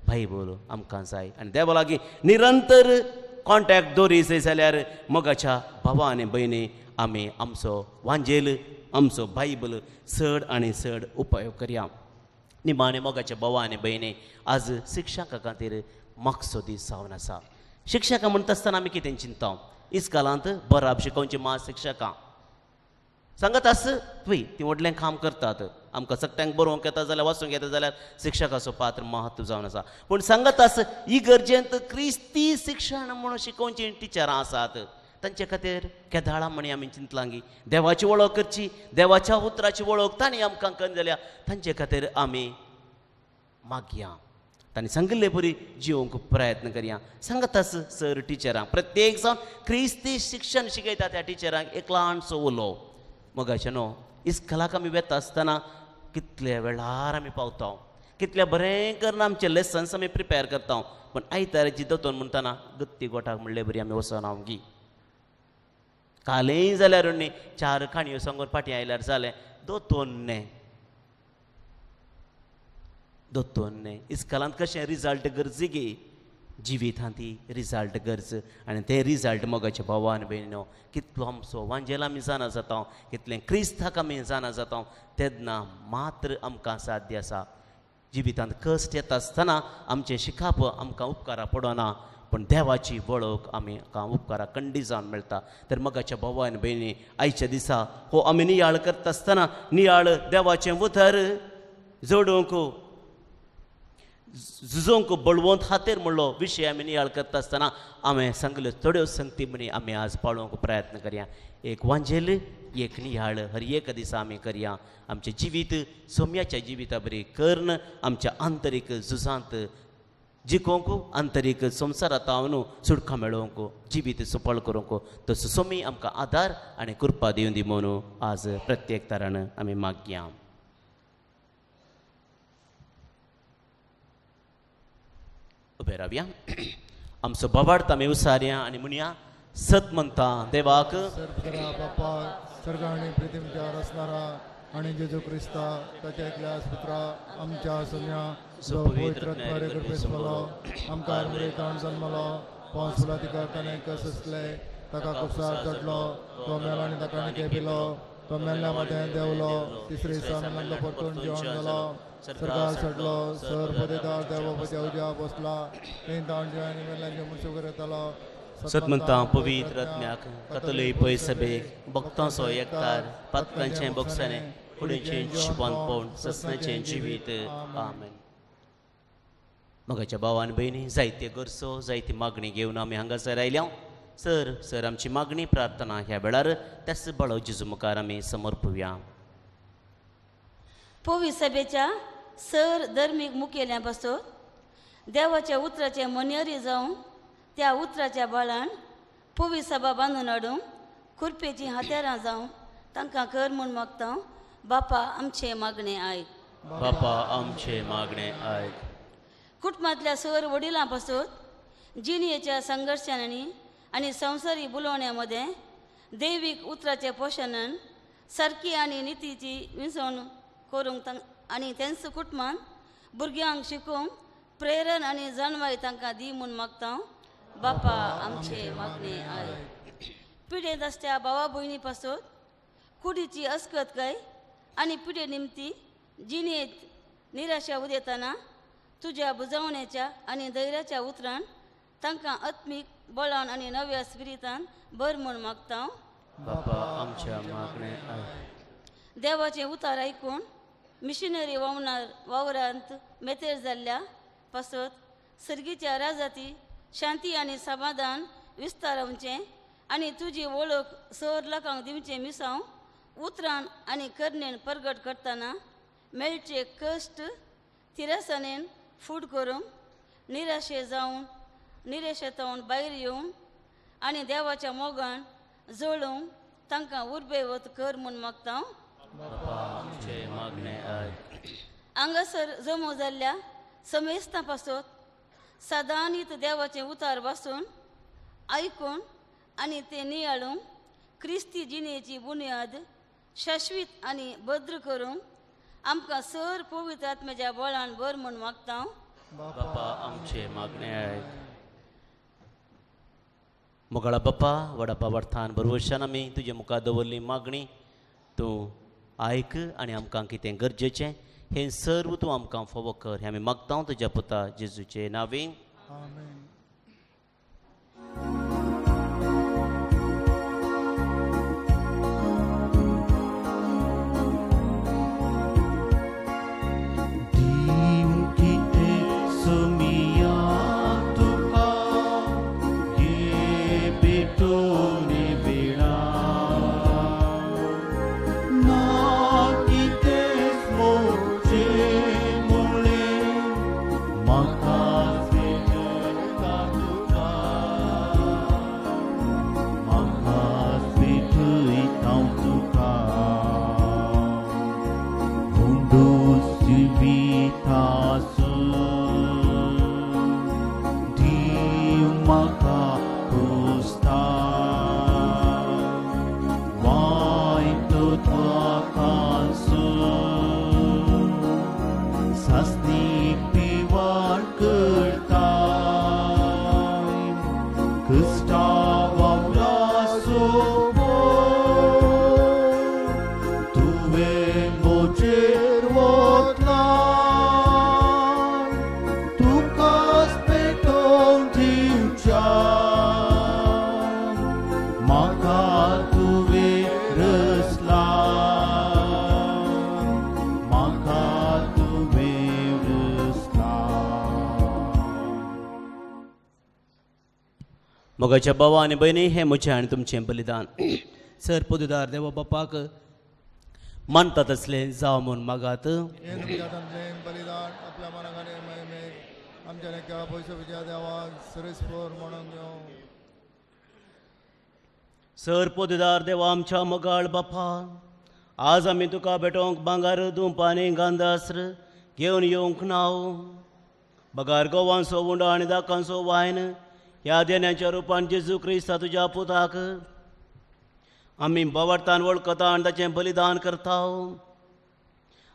बायबल आमकां जाय. आनी देवा लागीं निरंतर कॉन्टॅक्ट दवरीत जाल्यार मोगाच्या भावा आनी भयणी आमी आमचो वांजेल आमचो बायबल चड आनी चड उपयोग करया. निमाणे मोगाच्या भावा आनी भयणी आज शिक्षकां खातीर मागचो दीस जावन आसा. शिक्षकां म्हणटा आसतना आमी कितें चिंतता? इस्कालांत बराब शिकोवची शिक्षकां सांगत आस पळय ती व्हडलें काम करतात. आमकां सगळ्यांक बरोवंक येता जाल्यार वाचूंक येता जाल्यार शिक्षकाचो पात्र महत्व जावन आसा. पूण सांगत आस इगर्जेंत क्रिस्ती शिक्षण म्हणून शिकोवची टिचरां आसात. तांचे खातीर केदाळां म्हणी आमी चिंतलांगी देवाची वळख करची, देवाच्या उतराची वळख तांणी आमकां करून जाल्या तांचे खातीर आमी मागया. तांणी सांगिल्ले बरी जिवंक प्रयत्न करया. सांगत आस सर टिचरांक प्रत्येक जावन क्रिस्ती शिक्षण शिकयता त्या टिचरांक एक ल्हानसो उलो. मोगाचें न्हू, इस्कलाक आमी वेता आसतना कितले वेळार आमी पावता, कितले बरें करून आमचे लेसन्स आमी प्रिपेर करता. पूण आयताराची दोतोन म्हणटाना गत्ती गोठाक म्हणले बरी आमी वचोन हांव कालय जाल्यार न्ही 4 काणयो सांगून फाटीं आयल्यार जालें. दोतोन्ने इस्कलांत कशें रिजल्ट गरज गे जिवितांत ती रिजल्ट गरज. आनी ते रिजल्ट मोगाच्या भावा आनी भयणीनो कितलो आमचो वांजेल आमी जाणा जाता, कितलें क्रिस्ताक आमी जाणा जाता तेन्ना मात्र आमकां साध्य आसा. जिवितांत कश्ट येता आसतना आमचें शिकाप आमकां उपकारा पडना, पूण देवाची वळख आमकां उपकारा कंडी जावन मेळटा. तर मोगाच्या भावा आनी भयणी आयच्या दिसा हो आमी नियाळ करता आसतना नियाळ देवाचें उतर जोडूंक झुजोवंक बळवंत खातीर म्हणलो विशय आमी नियाळ करता आसतना हांवें सांगल्यो थोड्यो संगती म्हणी आमी आज पाळोवंक प्रयत्न करया. एक वांजेल एक नियाळ हर एक दिसा आमी करया. आमचें जिवीत सोम्याच्या जिविता बरी कर्ण आमच्या आंतरीक झुजांत जिखोवंक आंतरीक संवसारांत न्हू सुडका मेळोवंक जिवीत सफळ करूंक तसो सोमी आमकां आदार आनी कृपा दिवन दी म्हणून आज प्रत्येक तरान आमी मागया. उबे रावया. आमचो बाबार्थ आमी उसारया आनी म्हणया सत म्हणटा देवाक बाप्पा सर्ग आनी पृथ्वीच्या रचणारा आणि जेजू क्रिस्ता ताच्या एकल्याच पुत्रा आमच्या सोम्या जो पवित्र कृपेस मला आमकां मरेतान जल्मलो पावस फुलातिकार ताणें कस असले ताका कुसार चडलो तो मेलो आनी ताका केपिलो तो मेल्ल्या मदें देवलो तिसरे दिसा मेल्लो परतून जेवण जालो सर्गार चडलो सर पदेदार देवाच्या उज्या बसला थंय ताण जेवणी मेल्ल्याचे मुर्शो येतालो. सतमंता पवित्र आत्म्याक कतलोय पय सभेक भक्तांचो एकठार पातकांचें बगसाणें फुडेंचें जिवंतपण ससनाचें जिवीत आमेन. मोगाच्या भावान भयणी जायत्यो गरजो जायती मागणी घेवन आमी हांगासर आयल्या. सर आमची मागणी प्रार्थना ह्या वेळार त्याच बळो जेजू मुखार आमी समर्पुया. पवी सभेच्या सर धर्मीक मुखेल्या बसत देवाच्या उतराचे मनेरी जावन त्या उतराच्या बळान पवी सभा बांदून हाडूंक खुरपेची हात्यारां जावं तांकां कर म्हूण मागता. बापा आमचे मागणे आयक. बापा आमचे मागणे आयक. कुटुंबांतल्या सर वडिलां पासत जिणेच्या संघर्शांनी आनी संवसारी बुलोवण्या मदें दैवीक उतराचे पोशणान सारकी आनी नितीची विसवण करूंक आनी तेंच कुटुंबान भुरग्यांक शिकोवंक प्रेरण आनी जाणवाय तांकां दी म्हूण मागता. बापा आमचे मागणे आयक. पिडेंत आसत्या भावा भयणी पासत कुडीची अस्कतकाय आनी पिडे निमती जिणेंत निराशा उदेताना तुज्या बुजावण्याच्या आणि धैर्याच्या उतरान तांकां आत्मीक बळान आणि नव्या स्पिरितान भर म्हूण मागता. बापा आमच्या मागणे देवाचें उतार आयकून मिशनरी वावरांत मेतेर जाल्ल्या पासत सर्गीच्या राजाती शांती आनी समाधान विस्तारवचें आनी तुजी वळख सर लोकांक दिवचें मिसांव उतरान आनी करणेन प्रगट करतना मेळचे कश्ट तिरासानेन फूड करूंक निराशेतावन भायर येवन आनी देवाच्या मोगान जळूंक तांकां उर्बेवत कर म्हूण मागता. आमचे मागणे हांगासर जमो जाल्ल्या समेस्तां पासत सदांनीत देवाचें उतार वाचून आयकून आनी ते नियाळूंक क्रिस्ती जिणेची बुन्याद शाश्वीत आनी भद्र करूंक आमकां सर पवित्र आत्म्याच्या बळान भर म्हूण मागता. बापा आमचे मागणे मुगाळा बापा वडापा वर्थान भरवशान आमी तुजे मुखार दवरली मागणी तूं आयक आनी आमकां कितें गरजेचें हें सर्व तूं आमकां फोव कर हें आमी मागता तुज्या पुता जेजूचे नांवें. आमेन. मोगाच्या भावा आनी भयणी हें म्हजें आनी तुमचें बलिदान सर पोदुदार देवा बापाक मानता तसलें जावं म्हूण मागात. हे तुमच्या तंत्रेन बलिदान आपल्या मनागाने महिमेक आमच्या नेक्या पयसो विजया देवाक सरीसफोर म्हणून घेवं. सर पोदुदार देवा आमच्या मोगाळ बापा आज आमी तुका भेटोवंक भांगर धूप आनी गांधास्र घेवन येवंक नाव बगार गोवांचो उंडो आनी दाकांचो वायन ह्या देण्याच्या रुपान जेजू क्रिस्ता तुज्या पुताक आमी बवार्थान वळखता आनी ताचें बलिदान करता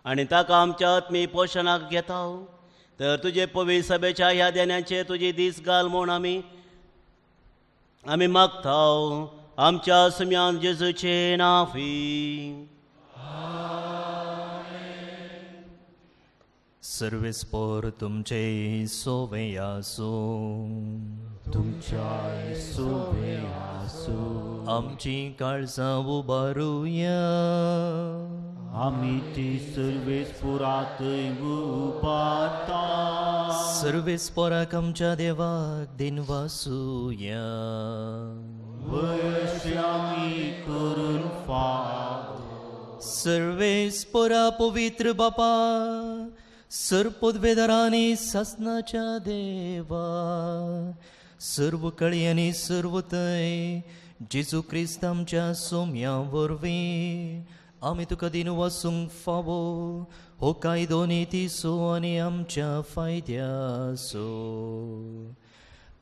आनी ताका आमच्या आत्मी पोशणाक घेता. तर तुजे पवित्र सभेच्या ह्या देण्याचे तुजी दीस घाल म्हूण आमी मागता आमच्या सुम्यान जेजूचे नांवी. सर्वेस्पोर तुमचे सोवे आसो तुमच्या सोबे आसो आमची काळजां उबारुया आमी ती सर्वेस्पुरातय उबारता. सर्वेस्पोराक आमच्या देवाक दिनवासुया आमी करून फाव सर्वेस्पोरा पवित्र बापा सर्पोद्वेदारांनी सासनाच्या देवा सर्व कळी आनी सर्वतय जेजू क्रिस्त आमच्या सोम्या वरवीं आमी तुका दिन वासूंक फावो हो कायदो नितीसो आनी आमच्या फायद्याचो.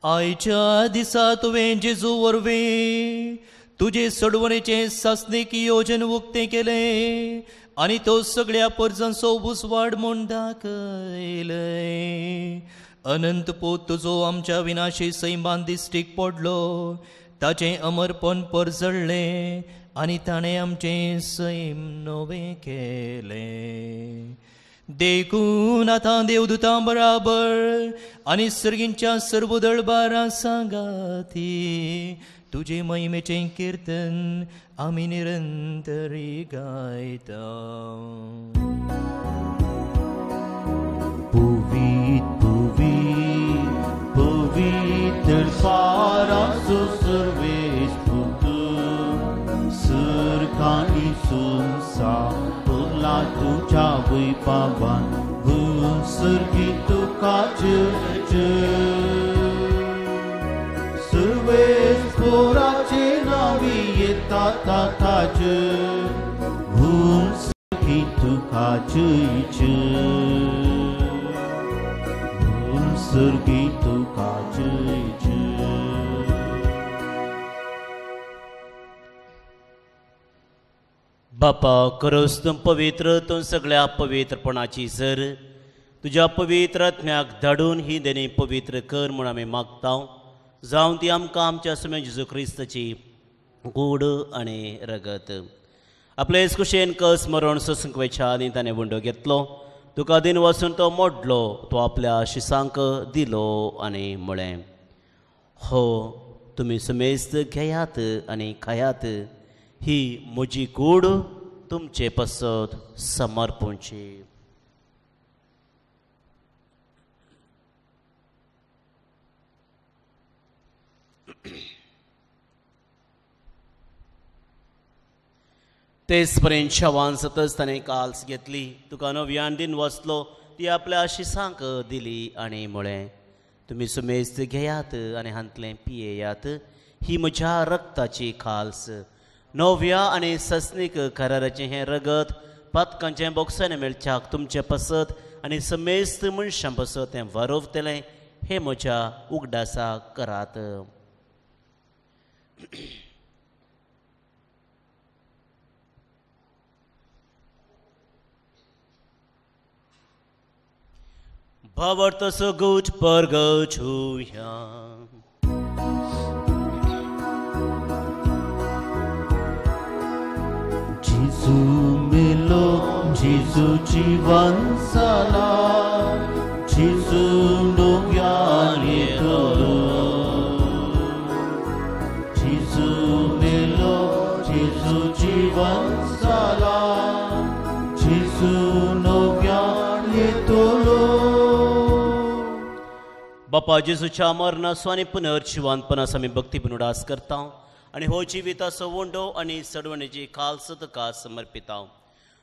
आयच्या दिसा तुवें जेजू वरवीं तुजे सोडवणेचें सासणीक योजन उक्तें केलें आनी तो सगळ्या परजांचो बुसवाड म्हूण दाखयले. अनंतपूत तुजो आमच्या विनाशी सैमान दिश्टीक पडलो ताचें अमरपण परजळ्ळें आनी ताणें आमचें सैम नवें केलें. देखून आता देवदूतां बराबर आणि सर्गींच्या सर्व दळबारां सांगाती तुझे महिमेचे कीर्तन आम्ही निरंतरी गायता. पवित्र सारासो सर्वेश सरकानी सुनसा तुला तुझ्या वैभवान सर्गी तुकाच सर्वेश पोराचे नावी येता ताताच सर्गी तुकाच सर्गी तुकाच. बापा खरोच तूं पवित्र, तूं सगळ्या पवित्रपणाची सर. तुज्या पवित्र आत्म्याक धाडून ही देणी पवित्र कर म्हूण आमी मागता. जावं ती आमकां आमच्या समय जेजू क्रिस्ताची कूड आनी रगत. आपले कुशेन कस मरण ससंकवेच्या आनी ताणें वंडो घेतलो. तुका दिन वचून तो मोडलो, तो आपल्या शिसांक दिलो आनी म्हळें, हो तुमी समेस्त घेयात आनी खायात, ही म्हजी कूड तुमचे पसत समर्पूंची. तेच पर्यंत शवान सतत ताणें काल्स घेतली. तुका नव्यान दिन वचलो, ती आपल्या शिसांक दिली आनी म्हळें, तुमी सुमेस्त घेयात आनी हांतलें पियेयात, ही म्हज्या रक्ताची खाल्स. नव्या आनी सस्नीक कराराचें हें रगत पातकांचें बोक्सांनी मेळच्याक तुमचे पसत आनी समेस्त मनशां पसत हें वारोवतलें, हे म्हज्या उगडासाक करात. भावार्थ सगुट परगछुया. जेजू मेलो, जेजू जीवन जाला, जेजू नव्यान येतलो. जेजू मेलो, जेजू जीवन जाला, जेजू नव्यान येतलो. बापा जेजूच्या मरणाचो आनी पुनर्जिवानपणाचो आमी भक्तीपूर्ण उडास करता आनी हो जिविताचो वंडो आनी सडवणेची खाल्स तुका समर्पिता.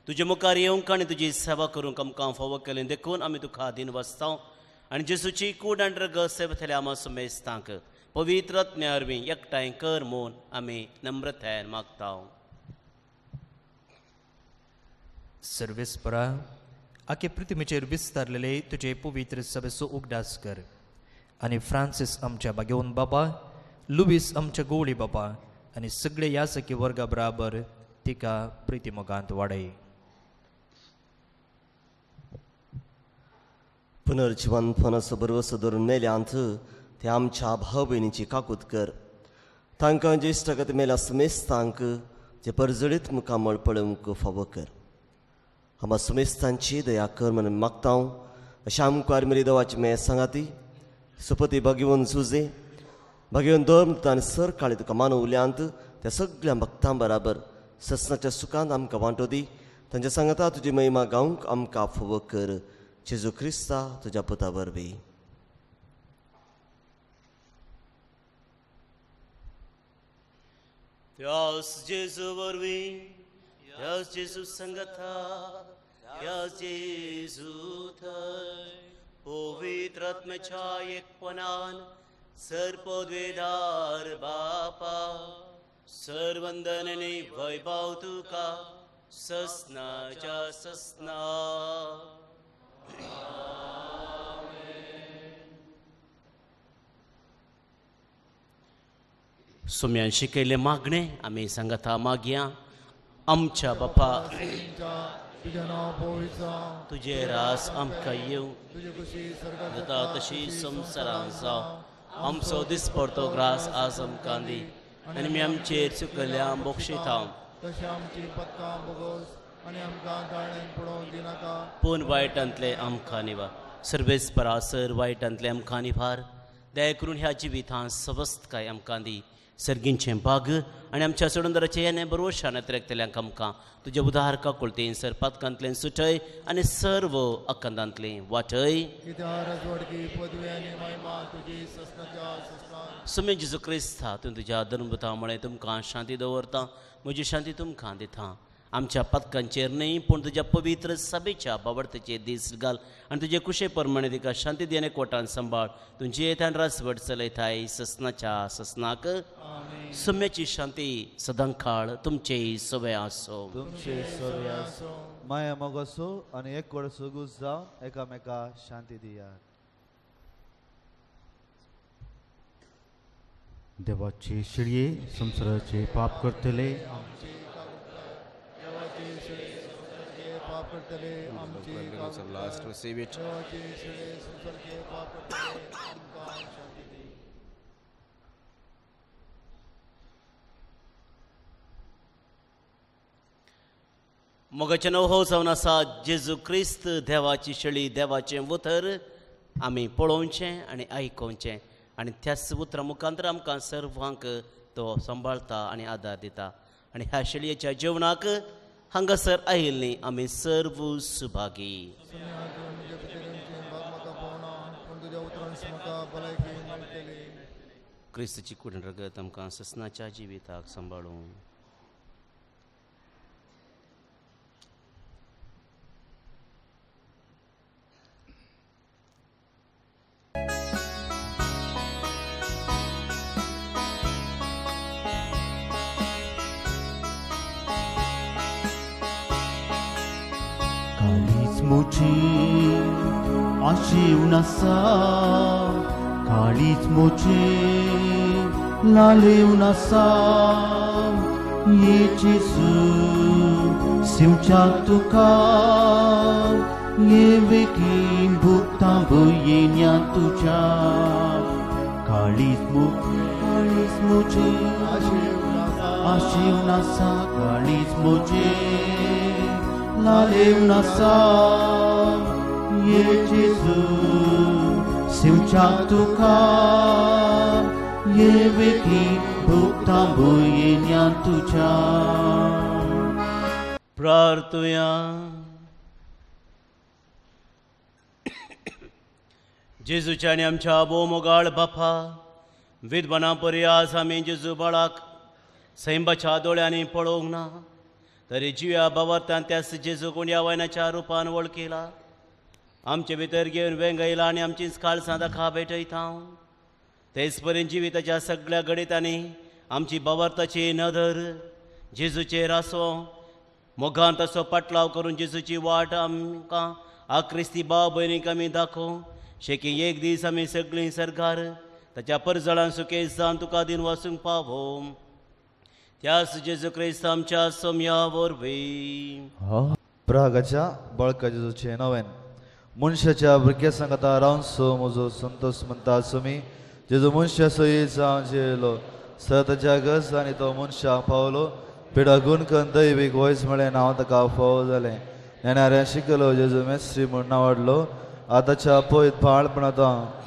तुजे मुखार येवंक आनी तुजी सेवा करूंक आमकां फावो केलें देखून आमी तुका आदीन वचता आनी जेजूची कूड आनी रगत सेवेतल्या आमा सुमेस्तांक पवित्र आत्म्या वरवीं एकठांय कर म्हूण आमी नम्रतायेन मागता. सर्वेस्परा आखे पृथ्वीचेर विस्तारलेले तुजे पवित्र सभेचो उगडास कर आनी फ्रांसीस आमच्या बागेवन बाबा, लुईस आमच्या गोळी बाबा आनी सगळे यासकी वर्गा बराबर तिका प्रितीमोगांत वाडय. पुनर्जिवानपणाचो बरवसो धरून मेल्यांत ते आमच्या भाव भयणीची काकूत कर. तांकां ज्येश्ठगत मेल्या सुमेस्तांक जे परजळीत मुखामळ पळोवंक फावो कर. आम्हा सुमेस्तांची दया कर म्हणून मागता. अशा आमकां मेरी देवाची मे सांगाती सुपती भाग्यवन झुजे भाग्यवन धर्म आनी सर काळी तुका मानवल्यांत त्या सगळ्या भक्तां बराबर ससनाच्या सुखांत आमकां वांटो दी. तांच्या सांगता तुजी महिमा गावंक आमकां फावो कर. जेजू क्रिस्ता तुज्या पुता वरवीं. त्यास जेजू वरवीं, त्यास जेजू संगता, त्यास जेजू थंय पवित्र आत्म्याच्या एकपणान सर्पद्वेदार बापा सर्वंदन आनी वैभव तुका ससनाच्या ससना. सुम्यान शिकयले मागणे आमी सांगता मागया. आमच्या बापा तुझें नांव पवित्र जावं, तुजे रास आमकां येवं तुजी खुशी स्वर्गांत जाता तशी संवसारांत जावं. आमचो दिसपडतो ग्रास आज आमकां दी आनी आमी आमचेर चुकल्या बक्षिता तशें आमची पत्तां बोगोस आनी आमकां ताळणेन पडोवंक दिनाका पूण वायटांतले आमकां निवार सर्वेस परासर वायटांतले आमकां निवार दया करून ह्या जिवितां सवस्तकाय आमकां दी सर्गींचें भाग आनी आमच्या सोडूंदराचें येणे बरोवशान येतऱ्याक आमकां तुज्या उदारका कुळतेन सरपातकांतलें सुटय आनी सर्व अखंडांतलें वाटय कित्या राजवाडकी पदवी आनी महिमा तुजी सस्नाच्या सस्नान सुमे जेजू क्रिस्त हातून तुज्या धर्मता मुळे तुमकां शांती दवरता म्हजी शांती तुमकां दिता आमच्या पदकांचेर न्ही पूण तुज्या पवित्र सभेच्या बाबडतेचेर दीस घाल आनी तुजे कुशे प्रमाणे तिका शांती दिने कोटान सांबाळ तुमची येतान रासवट चलयताय ससनाच्या ससनाक सुम्याची शांती सदांकाळ तुमचे सवय आसो तुमचे सवय आसो माया मोग असो आनी एक कोड सुगूस जावं एकामेका शांती दियात देवाचे शिळये संसाराचे पाप करतले पाप करतले आमची last receive it देवाची शिळे संसारके पाप करतले आमकां शांती दी मोगाचे नवो जावन आसा जेजू क्रिस्त देवाची शेळी देवाचें उतर आमी पळोवचें आनी आयकोवचें आनी त्याच उतरा मुखांतर आमकां सर्वांक तो सांबाळटा आनी आदार दिता आनी ह्या शेळयेच्या जेवणाक हांगासर आयिल्लीं आमी सर्व सुभागी क्रिस्तची कुडीन रगत आमकां ससनाच्या जिविताक सांबाळूं काळीच मोची आशिव नासा काळीच मोचे लालेव नासा ये जेसू सिवच्या तुका ये वेकी भुक्ता भयेन्या तुझ्या काळीच मोचे आशिव नासा काळीच मोचे लालेव नासा ये जेसू सिवच्या तुका ये वेकी भुक्ता भयेन्या तुझ्या प्रार्थुया जेजूच्या आनी आमच्या बोमोगाळ बापा विद्वाना परी आज आमी जेजू बाळाक सैंबाच्या दोळ्यांनी पळोवंक ना तरी जिव्या बावार्थान त्यास जेजू कोण्या वयनाच्या रुपान वळखिला आमचे भितर घेवन वेंगयला आनी आमचीच खाळसां दाखा भेटयता तेच पर्यंत जिविताच्या सगळ्या गणितांनी आमची बावार्थाची नदर जेजूचेर आसो मोगान तसो पाटलाव करून जेजूची वाट आमकां आक्रिस्ती भाव भयणीक आमी दाखोव शेकी एक दीस आमी सगळीं सरकार ताच्या परजळान सुकेस जावन तुका दिन वासूंक पावो त्यास जेजू क्रिस्त आमच्या सोम्या वरवीं प्रागाच्या बळका जेजूचे नवेन मनशाच्या भुरग्या सांगता रावन सो म्हजो संतोष म्हणटा सुमी जेजू मनशा सोयी जावन जेलो सताच्या गस आनी तो मनशाक पावलो पिडा गुण करून दैवीक वॉयस म्हळें हांव ताका फावो जालें नेणाऱ्यान शिकलो जेजू मेस्त्री म्हूण नांवाडलो आतांच्या पयत बाळपणांत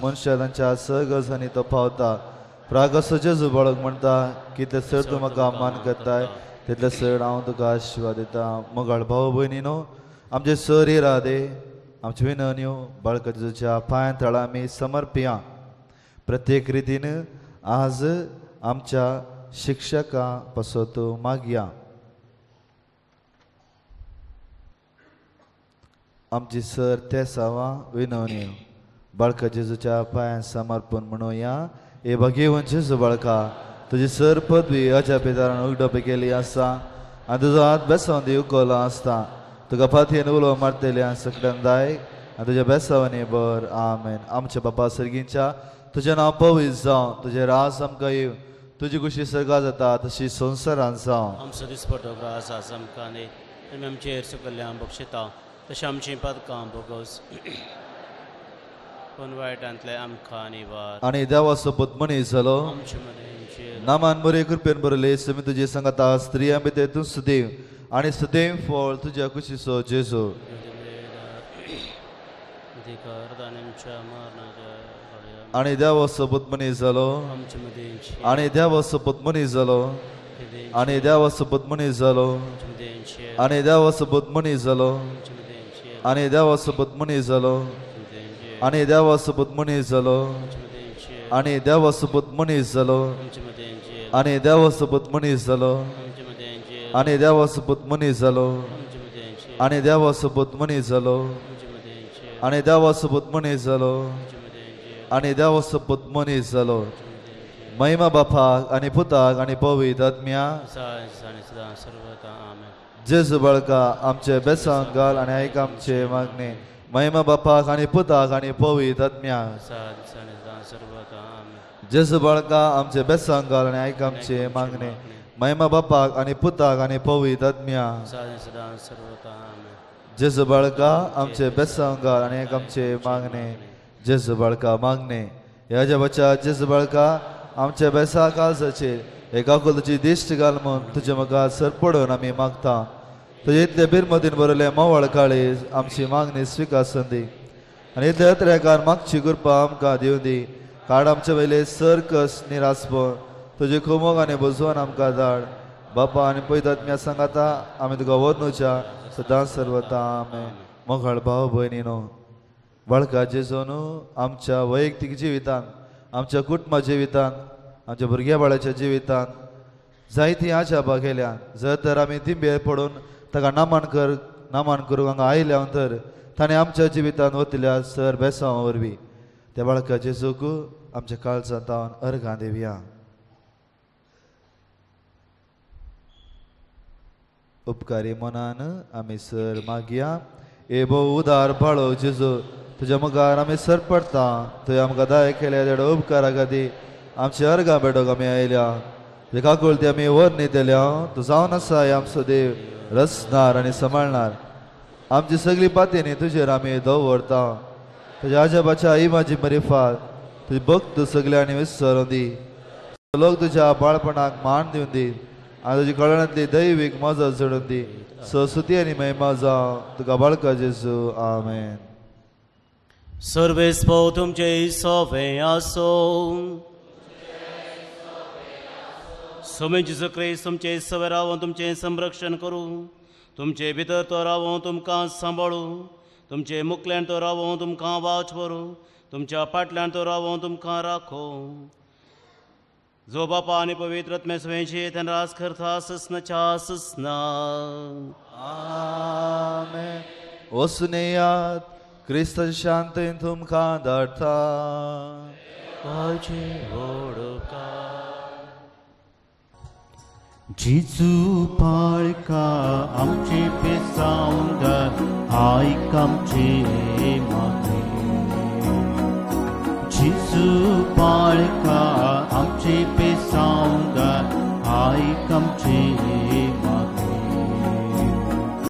मनशा तांच्या सगस आनी तो पावता प्रागसो जेजू बाळक म्हणटा कितले चड तूं म्हाका मान करताय तितले चड हांव तुका आशिर्वाद दिता मोगाळ भाव भयणीनो आमचे सर येरा दे आमचे विनवण्यो बाळका जेजूच्या पांय तळा आमी समर्पिया प्रत्येक रितीन आज आमच्या शिक्षकां पासत मागया आमची सर ते सावा विनवण्यो बाळका जेजूच्या पांयां समर्पण म्हणुया हे भगेवन जेजू बाळका तुजी सर पदवी अजा पितारान उगडोप केली आसा आनी तुजो हात बेसावन दिवकोलो आसता तुका पातयेन उलो मारतल्या सगळ्यान दायक आनी तुज्या बेसावनी बर आमेन आमच्या बापा सर्गींच्या तुजें नांव पवित्र जावं तुजें रास आमकां येव तुजी कुशी सर्गा जाता तशी संवसारांत जावं आमचो दिसपटो ग्रास आस आमकां दी तुमी आमचेर सकयल्यान बक्षिता तशें आमचीं पदकां बोगोस पूण वायटांतले आमकां निवार आनी देवाचो पूत मनीस जालो आमचे मदेंचेर नामान बरे कृपेन बरयले समी तुजे सांगता स्त्रियां भितर तूं सुदेव आणि सदैव फळ तुझ्या कुशीचो जेजू. आणि देवा सोबत मनीस जालो आणि देवा सोबत मनीस जालो आणि देवा सोबत मनीस जालो आणि देवा सोबत मनीस जालो आणि देवा सोबत मनीस जालो आणि देवा सोबत मनीस जालो आणि देवा सोबत मनीस जालो आणि देवा सोबत मनीस जालो आणि देवा सोबत मनीस जालो आणि देवा सोबत मनीस जालो आणि देवा सोबत मनीस जालो आणि देवा सोबत मनीस जालो. महिमा बापाक आणि पुताक आणि पवित्र आत्म्या जेजू बाळका आमचे बेसांग घाल आणि आयक आमचे मागणे. महिमा बापाक आणि पुताक आणि पवित्र आत्म्या जेजू बाळका आमचे बेसांग घाल आणि आयक आमचे मागणे. महिमा बापाक आणि पुताक आणि पवित्र आत्म्या जेजू बाळका आमचे बेसांग घाल आणि आयक आमचे मागणे. जेजू बाळका मागणे. ह्या बच्चा जेजू बाळका आमच्या बेसा काळजाचेर एका तुझी दिश्ट घाल म्हूण तुझे म्हाका सर पडून आमी मागता. तुजे इतले बिरमतीन बरयले मोवाळ काळी आमची मागणी स्विकार संदी आनी इतले अत्रेकार मागची कृपा आमकां दिवं दी. काड आमचे वयले सर कस निरासपण तुजे कुमोग आनी बुजवण आमकां धाड. बापा आनी पवित्र आत्म्या सांगाता आमी तुका वदनुच्या सदां सर्वता आमेन. मोगाळ भाव भयणीनो बाळका जेजून आमच्या वैयक्तीक जिवितांत आमच्या कुटुंबा जिवितांत आमच्या भुरग्या बाळाच्या जिवितांत जायती आशाबा केल्या. जर तर आमी तिंबे पडून ताका नामान करूंक हांगा आयल्या तर ताणें आमच्या जिवितांत वतल्या सर बेसांवा वरवीं त्या बाळका जेजूक आमच्या काळजांत अर्घां दिवया. उपकारी मनान आमी सर मागया. ए भोव उदार बाळो जेजू तुझ्या मुखार आमी सर पडटा. तुवें आमकां दाय केल्या देडो उपकारा खातीर आमची अर्घां बेडोक आमी आयल्या. तुका कळती आमी वर न्हिदेल्या. तूं जावन आसा आमचो देव रचणार आनी सांबाळणार. आमची सगळी पातेनी तुजेर आमी दवरता. तुज्या आजोबाच्या इमाजी मरिफात तुजी भक्त सगळ्यांनी विसरून दी. लोक तुज्या बाळपणाक मान दिवन दी आनी तुजी कळणांतली दैवीक मजत जोडून दी. सस्तुती आनी महिमा जावं तुका बाळका जेजू आमेन. सर्वेस्पो तुमचे सोवे आसो. सोमे जेजू क्रिस्त तुमचे सवे रावून तुमचे संरक्षण करूं. तुमचे भितर तो रावून तुमकां सांबाळूं. तुमचे मुखल्यान तो रावून तुमकां वाच करूं. तुमच्या फाटल्यान तो रावून तुमकां राखो. जो बापा आनी पवित्र आत्मे सवेची तेन रास करता ससनाच्या ससना. आमेन. वसुनेयात क्रिस्ताची शांतीन तुमकां धाडटा. जेजू बाळका आमचे पेसांग आयक आमचे मागणे. जेजू बाळका आमचे पेसांग आयक आमचे